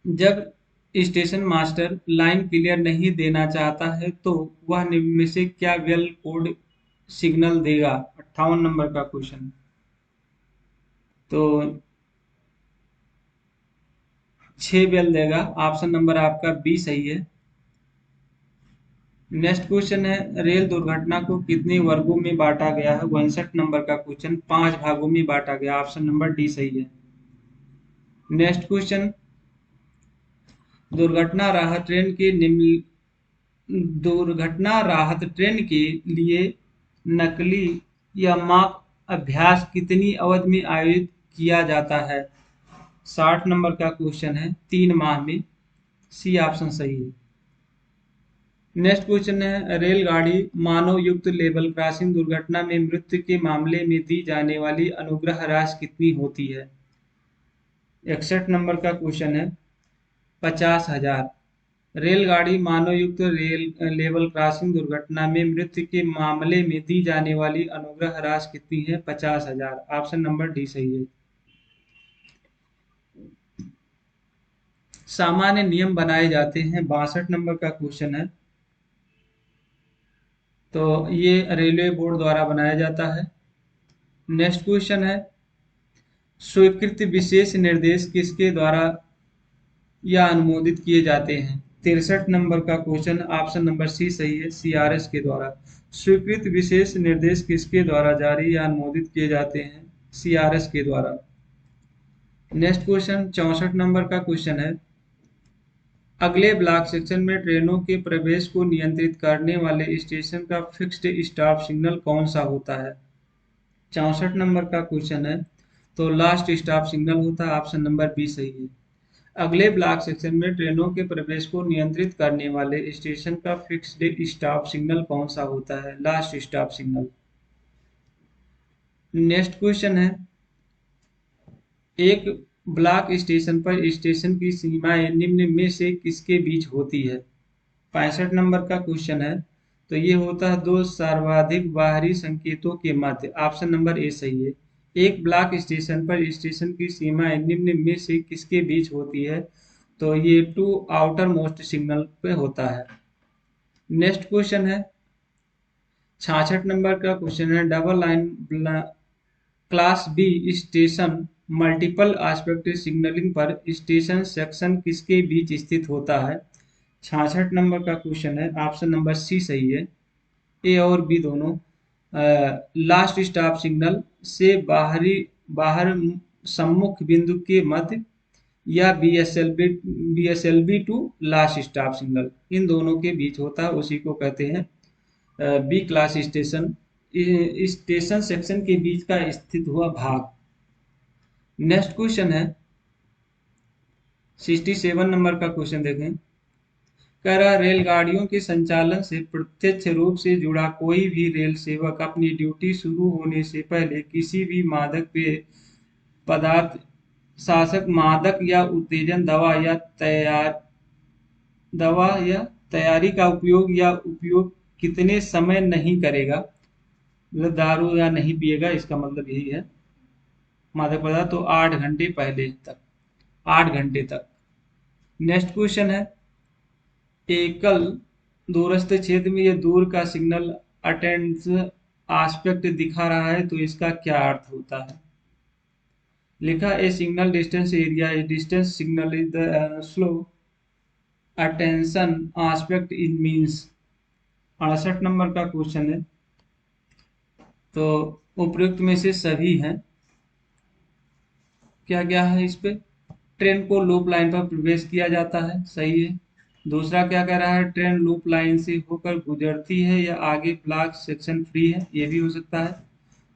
जब स्टेशन मास्टर लाइन क्लियर नहीं देना चाहता है तो वह निम्न में से क्या बेल कोड सिग्नल देगा? 58 नंबर का क्वेश्चन। तो 6 बेल देगा। ऑप्शन नंबर आपका बी सही है। नेक्स्ट क्वेश्चन है, रेल दुर्घटना को कितने वर्गों में बांटा गया है? 59 नंबर का क्वेश्चन। 5 भागों में बांटा गया। ऑप्शन नंबर डी सही है। नेक्स्ट क्वेश्चन, दुर्घटना राहत ट्रेन के दुर्घटना राहत ट्रेन के लिए नकली या मॉक अभ्यास कितनी अवधि में आयोजित किया जाता है? 60 नंबर का क्वेश्चन है, 3 माह में। सी ऑप्शन सही है। नेक्स्ट क्वेश्चन है, रेलगाड़ी मानव युक्त लेवल क्रॉसिंग दुर्घटना में मृत्यु के मामले में दी जाने वाली अनुग्रह राशि कितनी होती है? 61 नंबर का क्वेश्चन है, 50,000। रेलगाड़ी मानव युक्त लेवल क्रॉसिंग दुर्घटना में मृत्यु के मामले में दी जाने वाली अनुग्रह राशि कितनी है? 50,000। ऑप्शन नंबर डी सही है। सामान्य नियम बनाए जाते हैं। 62 नंबर का क्वेश्चन है। तो ये रेलवे बोर्ड द्वारा बनाया जाता है। नेक्स्ट क्वेश्चन है, स्वीकृत विशेष निर्देश किसके द्वारा या अनुमोदित किए जाते हैं? 63 नंबर का क्वेश्चन। ऑप्शन नंबर सी सही है, सीआरएस के द्वारा। स्वीकृत विशेष निर्देश किसके द्वारा जारी या अनुमोदित किए जाते हैं? सीआरएस के द्वारा। नेक्स्ट क्वेश्चन 64 नंबर का क्वेश्चन है, अगले ब्लॉक सेक्शन में ट्रेनों के प्रवेश को नियंत्रित करने वाले स्टेशन का फिक्स्ड स्टॉप सिग्नल कौन सा होता है? 64 नंबर का क्वेश्चन है। तो लास्ट स्टॉप सिग्नल होता है। ऑप्शन नंबर बी सही है। अगले ब्लॉक सेक्शन में ट्रेनों के प्रवेश को नियंत्रित करने वाले स्टेशन का फिक्स्ड स्टॉप सिग्नल कौन सा होता है? Last stop signal. Next question है, एक ब्लॉक स्टेशन पर स्टेशन की सीमाएं निम्न में से किसके बीच होती है? 65 नंबर का क्वेश्चन है। तो ये होता है दो सर्वाधिक बाहरी संकेतों के मध्य। ऑप्शन नंबर ए सही है। एक ब्लॉक स्टेशन पर स्टेशन की सीमाएं निम्न में से किसके बीच होती है? तो ये टू आउटर मोस्ट सिग्नल पे होता है। नेक्स्ट क्वेश्चन है 66 नंबर का क्वेश्चन है, double line class B station multiple aspect signalling पर स्टेशन सेक्शन किसके बीच स्थित होता है? 66 नंबर का क्वेश्चन है। ऑप्शन नंबर सी सही है, ए और बी दोनों। लास्ट स्टॉप सिग्नल से बाहर सम्मुख बिंदु के मध्य, या BSLB to last stop signal, इन दोनों के बीच होता है, उसी को कहते हैं B class station. Station section के बीच का स्थित हुआ भाग। नेक्स्ट क्वेश्चन है 67 नंबर का क्वेश्चन देखें, कह रहा रेलगाड़ियों के संचालन से प्रत्यक्ष रूप से जुड़ा कोई भी रेल सेवक अपनी ड्यूटी शुरू होने से पहले किसी भी मादक पेय पदार्थ, शासक, मादक या उत्तेजन दवा या तैयारी का उपयोग कितने समय नहीं करेगा? मतलब दारू या नहीं पिएगा, इसका मतलब यही है। मादक पदार्थ तो 8 घंटे पहले तक, 8 घंटे तक। नेक्स्ट क्वेश्चन है एकल दूरस्थ क्षेत्र में ये दूर का सिग्नल अटेंड्स आस्पेक्ट दिखा रहा है, तो इसका क्या अर्थ होता है? लिखा A signal distance area is distance signal is the slow attention aspect in means. 68 number का क्वेश्चन है। तो उपयुक्त में से सभी हैं। क्या क्या है इस पे? ट्रेन को लूप लाइन पर प्रवेश किया जाता है, सही है। दूसरा क्या कह रहा है? ट्रेन लूप लाइन से होकर गुजरती है या आगे ब्लॉक सेक्शन फ्री है, ये भी हो सकता है।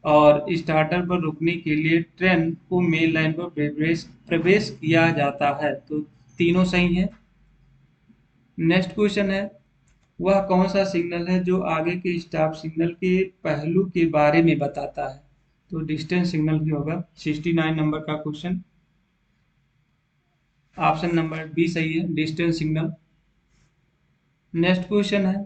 और स्टार्टर पर रुकने के लिए ट्रेन को मेन लाइन पर प्रवेश प्रवेश किया जाता है, तो तीनों सही है। नेक्स्ट क्वेश्चन है, वह कौन सा सिग्नल है जो आगे के स्टॉप सिग्नल के पहलू के बारे में बताता है? तो डिस्टेंस सिग्नल भी होगा। 69 नंबर का क्वेश्चन, ऑप्शन नंबर बी सही है, डिस्टेंस सिग्नल। नेक्स्ट क्वेश्चन है,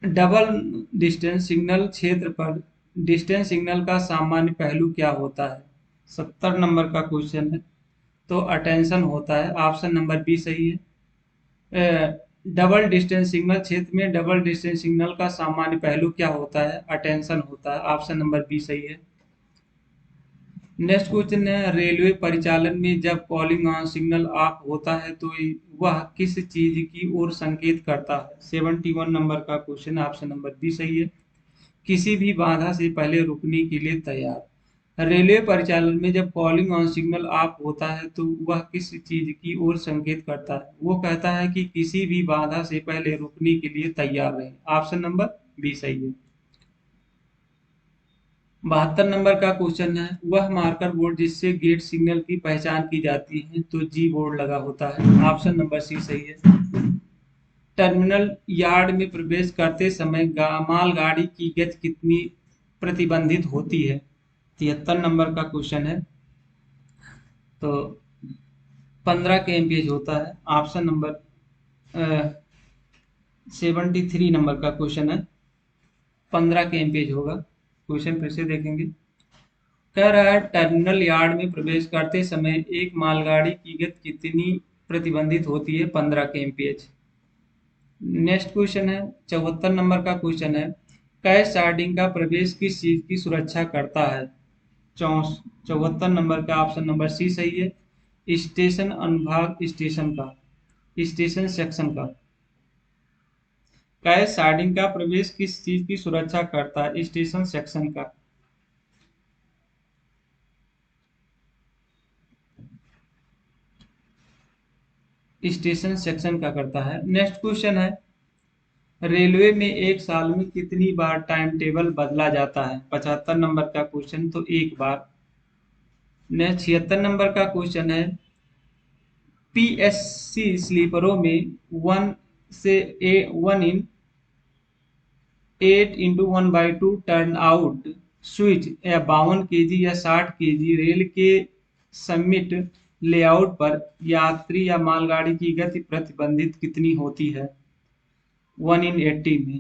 डबल डिस्टेंस सिग्नल क्षेत्र पर डिस्टेंस सिग्नल का सामान्य पहलू क्या होता है? 70 नंबर का क्वेश्चन है। तो अटेंशन होता है, ऑप्शन नंबर बी सही है। डबल डिस्टेंस सिग्नल क्षेत्र में डबल डिस्टेंस सिग्नल का सामान्य पहलू क्या होता है? अटेंशन होता है, ऑप्शन नंबर बी सही है। नेक्स्ट क्वेश्चन है, रेलवे परिचालन में जब कॉलिंग ऑन सिग्नल ऑफ होता है तो वह किस चीज की ओर संकेत करता है? 71 नंबर का क्वेश्चन, ऑप्शन नंबर बी सही है, किसी भी बाधा से पहले रुकने के लिए तैयार। रेलवे परिचालन में जब कॉलिंग ऑन सिग्नल ऑफ होता है तो वह किस चीज की ओर संकेत करता है? वो कहता है कि किसी भी बाधा से पहले रुकने के लिए तैयार रहे, ऑप्शन नंबर बी सही है। 72 नंबर का क्वेश्चन है, वह मार्कर बोर्ड जिससे गेट सिग्नल की पहचान की जाती है, तो जी बोर्ड लगा होता है, ऑप्शन नंबर सी सही है। टर्मिनल यार्ड में प्रवेश करते समय मालगाड़ी की गति कितनी प्रतिबंधित होती है? 73 नंबर का क्वेश्चन है। तो 15 के एमपीएच होता है, ऑप्शन नंबर 73 नंबर का क्वेश्चन है, 15 के एमपीएच होगा। क्वेश्चन फिर से देखेंगे। कह रहा है, टर्मिनल यार्ड में प्रवेश करते समय एक मालगाड़ी की गति कितनी प्रतिबंधित होती है? 15 के एमपीएच। नेक्स्ट क्वेश्चन है, 74 नंबर का क्वेश्चन है, कैश शार्डिंग का प्रवेश किस चीज की सुरक्षा करता है? 74 नंबर का ऑप्शन नंबर सी सही है, स्टेशन अनुभाग स्टेशन का, स्टेशन सेक्शन का। कैश शार्डिंग का प्रवेश किस चीज की सुरक्षा करता है? स्टेशन सेक्शन का। स्टेशन सेक्शन का करता है। नेक्स्ट क्वेश्चन है, रेलवे में एक साल में कितनी बार टाइम टेबल बदला जाता है? 75 नंबर का क्वेश्चन, तो एक बार। नेक्स्ट 76 नंबर का क्वेश्चन है, पीएससी स्लीपरों में 1/8 टर्न आउट स्विच या 52 kg या 60 kg रेल के समिट लेआउट पर यात्री या मालगाड़ी की गति प्रतिबंधित कितनी होती है? 1/80 में।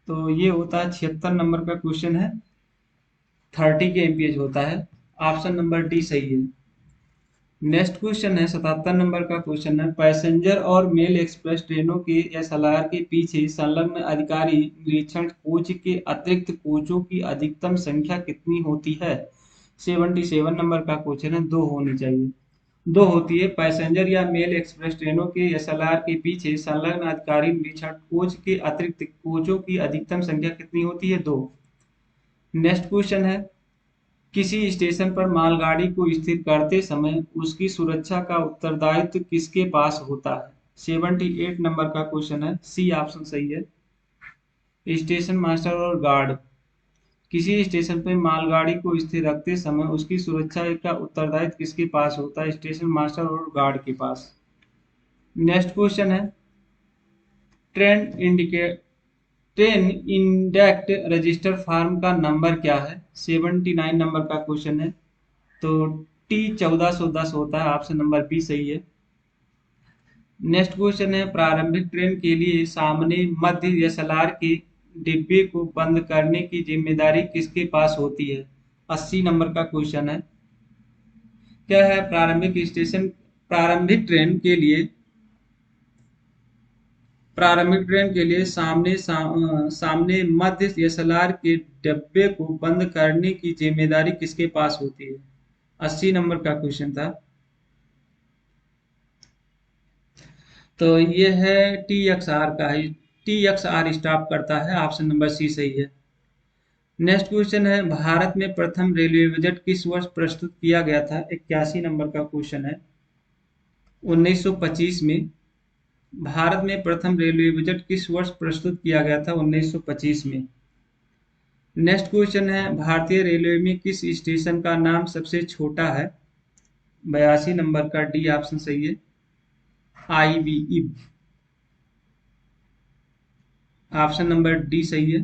तो ये होता है 76 नंबर का क्वेश्चन है, 30 के एमपीएच होता है, ऑप्शन नंबर डी सही है। नेक्स्ट क्वेश्चन है, 77 नंबर का क्वेश्चन है, पैसेंजर और मेल एक्सप्रेस ट्रेनों के एसएलआर के पीछे संलग्न अधिकारी निरीक्षण कोच के अतिरिक्त कोचों की अधिकतम संख्या कितनी होती है? 77 नंबर का क्वेश्चन है, 2 होनी चाहिए, 2 होती है। पैसेंजर या मेल एक्सप्रेस ट्रेनों के एसएलआर के पीछे संलग्न अधिकारी निरीक्षण कोच के अतिरिक्त कोचों की अधिकतम संख्या कितनी होती है? 2। नेक्स्ट क्वेश्चन है, किसी स्टेशन पर मालगाड़ी को स्थिर करते समय उसकी सुरक्षा का उत्तरदायित्व किसके पास होता है? 78 नंबर का क्वेश्चन है, सी ऑप्शन सही है, स्टेशन मास्टर और गार्ड। किसी स्टेशन पर मालगाड़ी को स्थिर रखते समय उसकी सुरक्षा का उत्तरदायित्व किसके पास होता है? स्टेशन मास्टर और गार्ड के पास। नेक्स्ट क्वेश्चन है, train indicate train indicate register form का नंबर क्या है? 79 नंबर का क्वेश्चन है, तो T1410 होता है, ऑप्शन नंबर बी सही है। नेक्स्ट क्वेश्चन है, प्रारंभिक ट्रेन के लिए सामने मध्य एसएलआर के डिब्बे को बंद करने की जिम्मेदारी किसके पास होती है? 80 नंबर का क्वेश्चन है। क्या है, प्रारंभिक ट्रेन के लिए सामने मध्य एसएलआर के डब्बे को बंद करने की जिम्मेदारी किसके पास होती है? 80 नंबर का क्वेश्चन था। तो ये है टी एक्स आर का है, टी एक्स आर स्टॉप करता है। ऑप्शन नंबर सी सही है। नेक्स्ट क्वेश्चन है, भारत में प्रथम रेलवे बजट किस वर्ष प्रस्तुत किया गया था? 81 नंबर का क्वेश्चन है। 1925 में। भारत में प्रथम रेलवे बजट किस वर्ष प्रस्तुत किया गया था? 1925 में। नेक्स्ट क्वेश्चन है, भारतीय रेलवे में किस स्टेशन का नाम सबसे छोटा है? 82 नंबर का डी ऑप्शन सही है, आईबी इब। ऑप्शन नंबर डी सही है।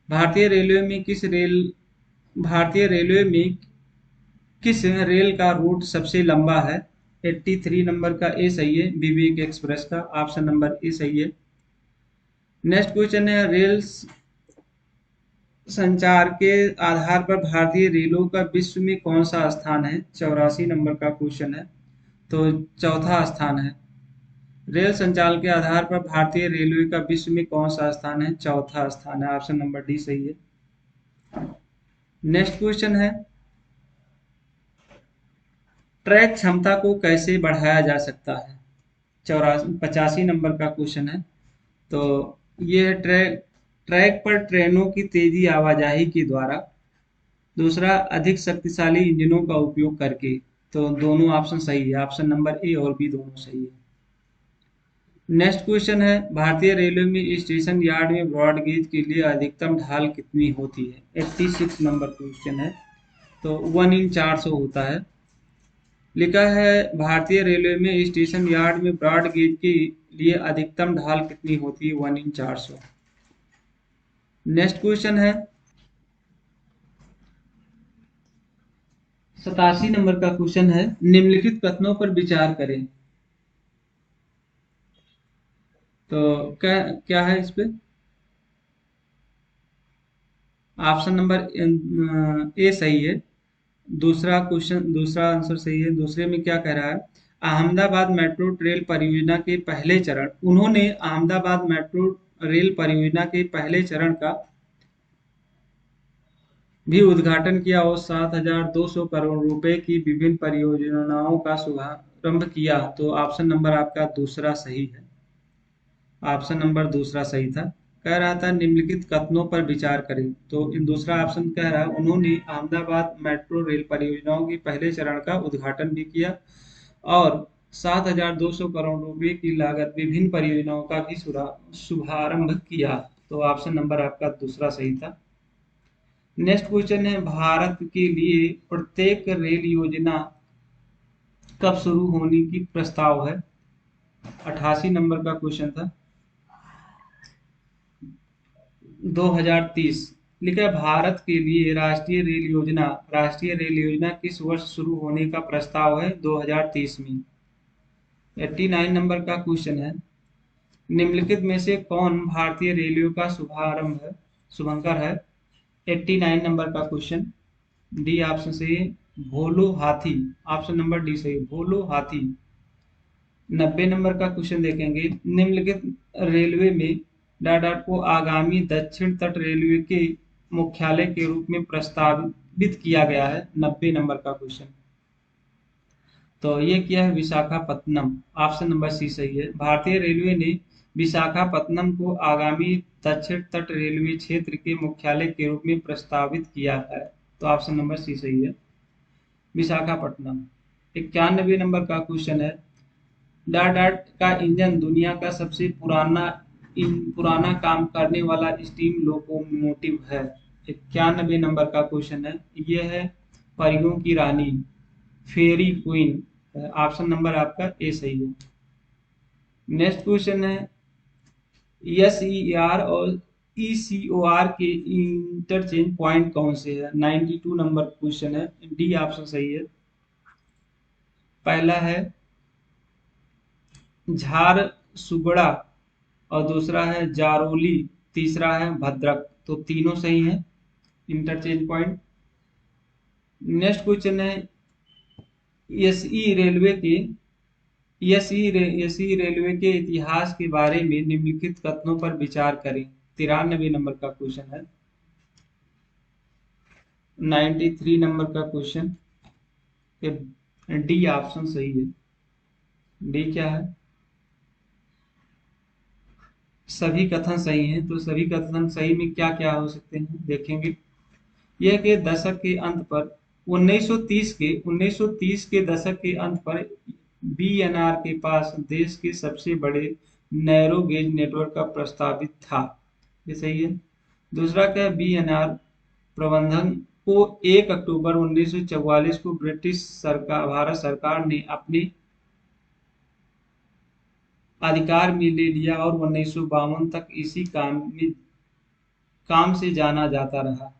भारतीय रेलवे में किस रेल का रूट सबसे लंबा है? 83 नंबर का ए सही है, विवेक एक्सप्रेस का। ऑप्शन नंबर ए सही है। नेक्स्ट क्वेश्चन है, रेल संचार के आधार पर भारतीय रेलों का विश्व में कौन सा स्थान है? 84 नंबर का क्वेश्चन है, तो चौथा स्थान है। रेल संचार के आधार पर भारतीय रेलवे का विश्व में कौन सा स्थान है? चौथा स्थान है। ऑप्शन नंबर डी सही है। नेक्स्ट क्वेश्चन है, ट्रैक क्षमता को कैसे बढ़ाया जा सकता है? 85 नंबर का क्वेश्चन है। तो ये है ट्रैक पर ट्रेनों की तेजी आवाजाही के द्वारा। दूसरा, अधिक शक्तिशाली इंजनों का उपयोग करके। तो दोनों ऑप्शन सही है, ऑप्शन नंबर ए और बी दोनों सही है। नेक्स्ट क्वेश्चन है, भारतीय रेलवे में स्टेशन यार्ड में ब्रॉड गेज के लिए अधिकतम ढाल कितनी होती है? 86 नंबर क्वेश्चन है, तो 1/400 होता है। लिखा है, भारतीय रेलवे में स्टेशन यार्ड में ब्रॉड गेज के लिए अधिकतम ढाल कितनी होती है? 1/400। नेक्स्ट क्वेश्चन है, 87 नंबर का क्वेश्चन है, निम्नलिखित कथनों पर विचार करें। तो क्या क्या है इस पे? ऑप्शन नंबर ए सही है। दूसरा आंसर सही है। दूसरे में क्या कह रहा है, अहमदाबाद मेट्रो रेल परियोजना के पहले चरण, उन्होंने अहमदाबाद मेट्रो रेल परियोजना के पहले चरण का भी उद्घाटन किया और 7,200 करोड़ रुपए की विभिन्न परियोजनाओं का शुभारंभ किया। तो ऑप्शन नंबर आपका दूसरा सही है। ऑप्शन नंबर दूसरा सही था। कह रहा था निम्नलिखित कथनों पर विचार करें। तो इन दूसरा ऑप्शन कह रहा है, उन्होंने अहमदाबाद मेट्रो रेल परियोजनाओं के पहले चरण का उद्घाटन भी किया और 7,200 करोड़ रुपए की लागत विभिन्न परियोजनाओं का भी शुभारंभ किया। तो ऑप्शन नंबर आपका दूसरा सही था। नेक्स्ट क्वेश्चन है, भारत के लिए प्रत्येक रेल योजना कब शुरू होने की प्रस्ताव है? 88 नंबर का क्वेश्चन था। 2030। लिखा है, भारत के लिए राष्ट्रीय रेल योजना किस वर्ष शुरू होने का प्रस्ताव है? 2030 में। 89 नंबर का क्वेश्चन है, निम्नलिखित में से कौन भारतीय रेलवे का शुभंकर है? 89 नंबर का क्वेश्चन, डी ऑप्शन सही है, भोलो हाथी। ऑप्शन नंबर डी सही, भोलो हाथी। 90 नंबर का क्वेश्चन देखेंगे, निम्नलिखित रेलवे में डाडाट को आगामी दक्षिण तट रेलवे के मुख्यालय के रूप में प्रस्तावित किया गया है। 90 नंबर का क्वेश्चन, तो ये क्या है? विशाखापत्तनम। ऑप्शन नंबर सी सही है। भारतीय रेलवे ने विशाखापत्तनम को आगामी दक्षिण तट रेलवे क्षेत्र के मुख्यालय के रूप में प्रस्तावित किया है। तो ऑप्शन नंबर सी सही है, विशाखापट्टनम। 91 नंबर का क्वेश्चन है, डाडाट का इंजन दुनिया का सबसे पुराना काम करने वाला स्टीम लोकोमोटिव है। 91 नंबर का क्वेश्चन है, यह है परियों की रानी, फेरी क्वीन। ऑप्शन नंबर आपका ए सही है। नेक्स्ट क्वेश्चन है, एस ई आर और ई सी ओ आर के इंटरचेंज पॉइंट कौन से है? 92 नंबर क्वेश्चन है, डी ऑप्शन सही है। पहला है झारसुगड़ा और दूसरा है जारोली, तीसरा है भद्रक। तो तीनों सही है इंटरचेंज पॉइंट। नेक्स्ट क्वेश्चन है, एसई रेलवे के एसई रेलवे के इतिहास के बारे में निम्नलिखित कथनों पर विचार करें। 93 नंबर का क्वेश्चन है। 93 नंबर का क्वेश्चन, डी ऑप्शन सही है। डी क्या है? सभी कथन सही हैं। तो सभी कथन सही में क्या क्या हो सकते हैं देखेंगे। यह कि दशक के अंत पर 1930 के दशक के अंत पर बीएनआर के पास देश के सबसे बड़े नैरो गेज नेटवर्क का प्रस्तावित था। ये सही है। दूसरा क्या है, बीएनआर प्रबंधन को 1 अक्टूबर 1944 को भारत सरकार ने अपने अधिकार में ले लिया और 1952 तक इसी काम से जाना जाता रहा।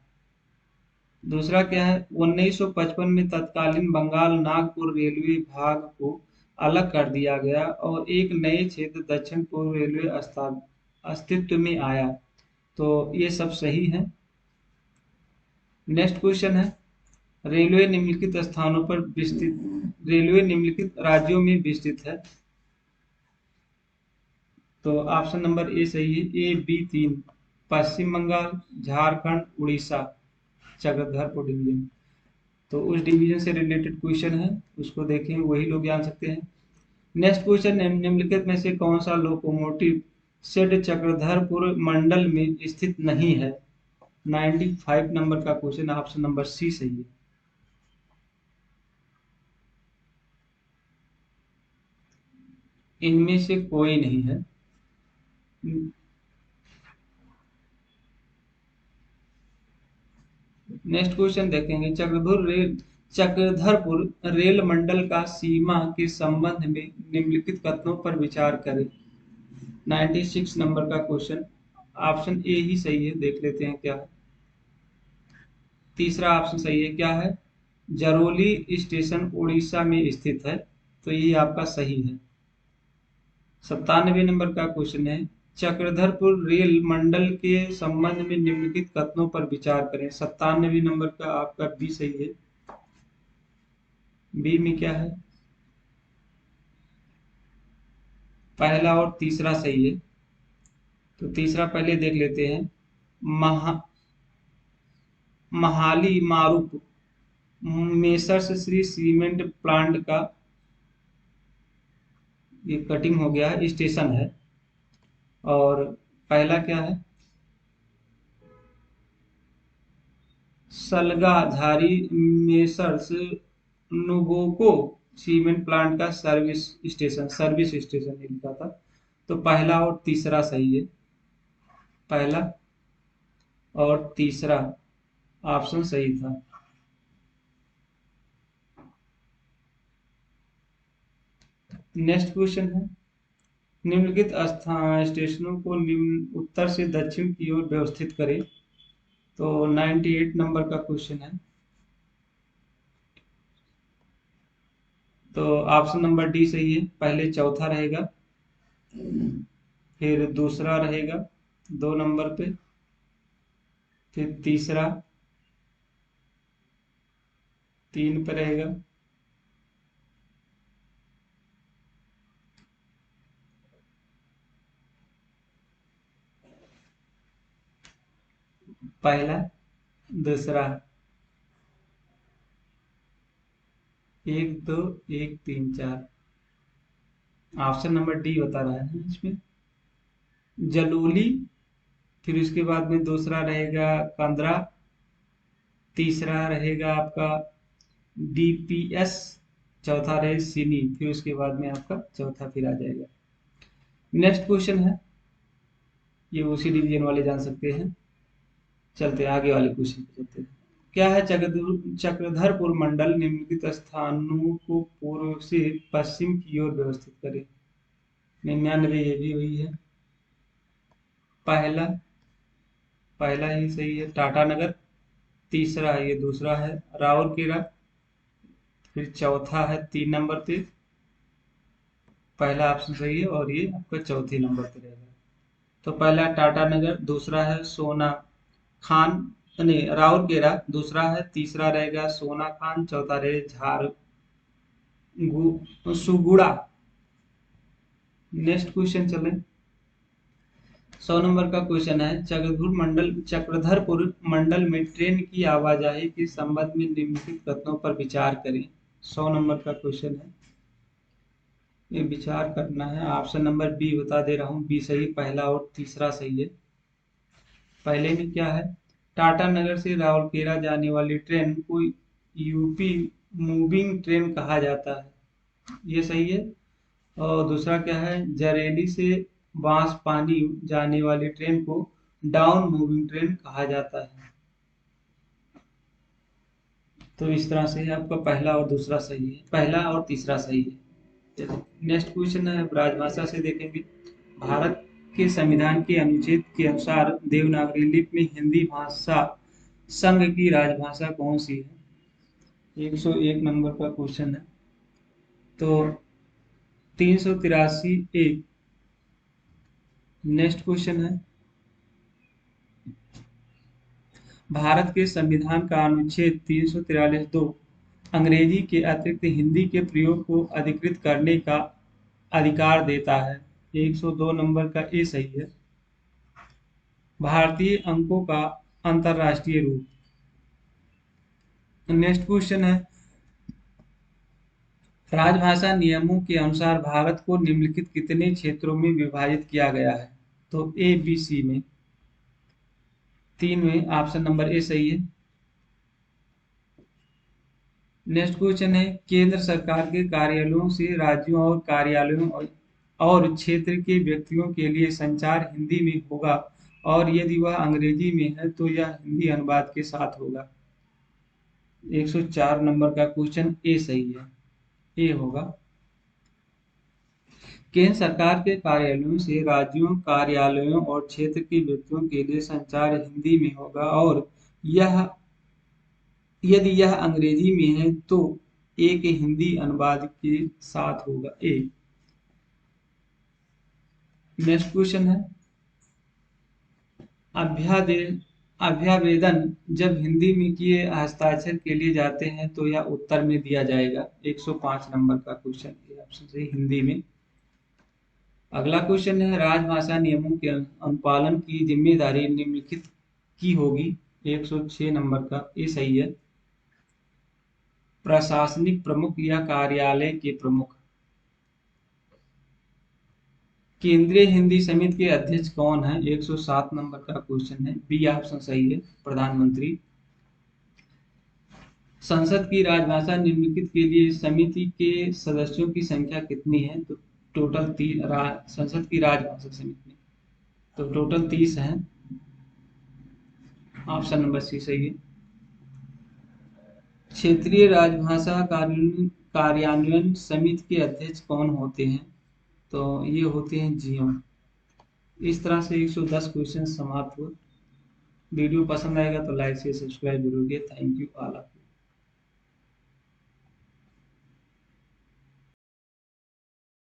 दूसरा क्या है, 1955 में तत्कालीन बंगाल नागपुर रेलवे भाग को अलग कर दिया गया और एक नए क्षेत्र दक्षिण पूर्व रेलवे अस्तित्व में आया। तो ये सब सही है। नेक्स्ट क्वेश्चन है, रेलवे निम्नलिखित स्थानों पर विस्तृत रेलवे निम्नलिखित राज्यों में विस्तृत है। तो ऑप्शन नंबर ए सही है। A B 3, Paschim Bangal, Jharkhand, Orissa, Chakradharpur division. तो उस डिवीजन से रिलेटेड क्वेश्चन है, उसको देखें, वही लोग जान सकते हैं। नेक्स्ट क्वेश्चन, निम्नलिखित में से कौन सा लोकोमोटिव शेड चक्रधरपुर मंडल में स्थित नहीं है। 95 नंबर का क्वेश्चन, ऑप्शन नंबर सी सही है। इनमें से कोई नहीं है। नेक्स्ट क्वेश्चन देखेंगे, चक्रधरपुर रेल मंडल का सीमा के संबंध में निम्नलिखित कथनों पर विचार करें। 96 नंबर का क्वेश्चन, ऑप्शन ए ही सही है। देख लेते हैं क्या है। तीसरा ऑप्शन सही है। क्या है? जरोली स्टेशन उड़ीसा में स्थित है। तो ये आपका सही है। 97 नंबर का क्वेश्चन है, चक्रधरपुर रेल मंडल के संबंध में निम्नलिखित कथनों पर विचार करें। 97 नंबर का आपका बी सही है। बी में क्या है? पहला और तीसरा सही है। तो तीसरा पहले देख लेते हैं। महा महाली मारूप मेसर्स श्री सीमेंट प्लांट का ये कटिंग हो गया है, स्टेशन है। और पहला क्या है? सलगा झारी मेसर्स नुबोको सीमेंट प्लांट का सर्विस स्टेशन ये लिखा था। तो पहला और तीसरा सही है। पहला और तीसरा ऑप्शन सही था। नेक्स्ट क्वेश्चन है, निम्नलिखित स्टेशनों को निम्न उत्तर से दक्षिण की ओर व्यवस्थित करें। तो 98 नंबर का क्वेश्चन है। तो ऑप्शन नंबर डी सही है। पहले चौथा रहेगा, फिर दूसरा रहेगा 2 नंबर पे, फिर तीसरा 3 पे रहेगा, पहला, दूसरा, 1 2 1 3 4। ऑप्शन नंबर डी बता रहा है इसमें जलोली, फिर उसके बाद में दूसरा रहेगा कंदरा, तीसरा रहेगा आपका डीपीएस, चौथा रहे सीनी, फिर उसके बाद में आपका चौथा फिर आ जाएगा। नेक्स्ट क्वेश्चन है, ये उसी डिवीजन वाले जान सकते हैं। चलते हैं आगे वाले क्वेश्चन पे चलते हैं। क्या है? चक्रधरपुर मंडल निम्नलिखित स्थानों को पूर्व से पश्चिम की ओर व्यवस्थित करें। 99 ये भी वही है। पहला पहला ही सही है, टाटा नगर। तीसरा ये दूसरा है, राउरकेला। फिर चौथा है 3 नंबर पे, पहला ऑप्शन सही है और ये आपका चौथे नंबर पे रहेगा। तो पहला टाटा नगर, दूसरा है सोना खान, नहीं राउरकेला दूसरा है, तीसरा रहेगा सोना खान, चौथा रहे झार सुगुड़ा। नेक्स्ट क्वेश्चन चलें। 100 नंबर का क्वेश्चन है, चक्रधरपुर मंडल में ट्रेन की आवाजाही के संबंध में निम्नलिखित कथनों पर विचार करें। 100 नंबर का क्वेश्चन है, ये विचार करना है। ऑप्शन नंबर बी बता दे रहा हूँ, बी सही, पहला और तीसरा सही है। पहले में क्या है, टाटा नगर से राउरकेला जाने वाली ट्रेन को यूपी मूविंग ट्रेन कहा जाता है, ये सही है। और दूसरा क्या है, जरेली से बांसपानी जाने वाली ट्रेन को डाउन मूविंग ट्रेन कहा जाता है। तो इस तरह से आपका पहला और दूसरा सही है, पहला और तीसरा सही है। नेक्स्ट क्वेश्चन है, राजभाषा से देखेंगे। भारत के संविधान के अनुच्छेद के अनुसार देवनागरी लिपि में हिंदी भाषा संघ की राजभाषा कौन सी है? 101 नंबर का क्वेश्चन है। तो 383 एक। नेक्स्ट क्वेश्चन है, भारत के संविधान का अनुच्छेद 343(2) अंग्रेजी के अतिरिक्त हिंदी के प्रयोग को अधिकृत करने का अधिकार देता है। 102 नंबर का ए सही है। भारतीय अंकों का अंतर्राष्ट्रीय रूप। नेक्स्ट क्वेश्चन है, राजभाषा नियमों के अनुसार भारत को निम्नलिखित कितने क्षेत्रों में विभाजित किया गया है? तो ए बी सी में, 3 में। ऑप्शन नंबर ए सही है। नेक्स्ट क्वेश्चन है, केंद्र सरकार के कार्यालयों से राज्यों और कार्यालयों और क्षेत्र के व्यक्तियों के लिए संचार हिंदी में होगा, और यदि वह अंग्रेजी में है तो यह हिंदी अनुवाद के साथ होगा। 104 नंबर का क्वेश्चन ए सही है, ए होगा। केंद्र सरकार के कार्यालयों से राज्यों, कार्यालयों और क्षेत्र के व्यक्तियों के लिए संचार हिंदी में होगा, और यदि यह अंग्रेजी में है तो ए के हिंदी अनुवाद के साथ होगा, ए। नेक्स्ट क्वेश्चन है, अभ्यावेदन जब हिंदी में किए हस्ताक्षर के लिए जाते हैं तो यह उत्तर में दिया जाएगा। 105 नंबर का क्वेश्चन, ऑप्शन सही, हिंदी में। अगला क्वेश्चन है, राजभाषा नियमों के अनुपालन की जिम्मेदारी निम्नलिखित की होगी। 106 नंबर का ये सही है। प्रशासनिक प्रमुख या कार्यालय के प्रमुख। केंद्रीय हिंदी समिति के अध्यक्ष कौन है? 107 नंबर का क्वेश्चन है, बी ऑप्शन सही है, प्रधानमंत्री। संसद की राजभाषा निम्नलिखित के लिए समिति के सदस्यों की संख्या कितनी है? तो टोटल संसद की राजभाषा समिति में तो टोटल 30 है। ऑप्शन नंबर सी सही है। क्षेत्रीय राजभाषा कार्यान्वयन समिति के अध्यक्ष कौन होते हैं? तो ये होते हैं जीएम। इस तरह से 110 क्वेश्चन समाप्त हुए। वीडियो पसंद आएगा तो लाइक से सब्सक्राइब जरूर किए। Thank you all of you.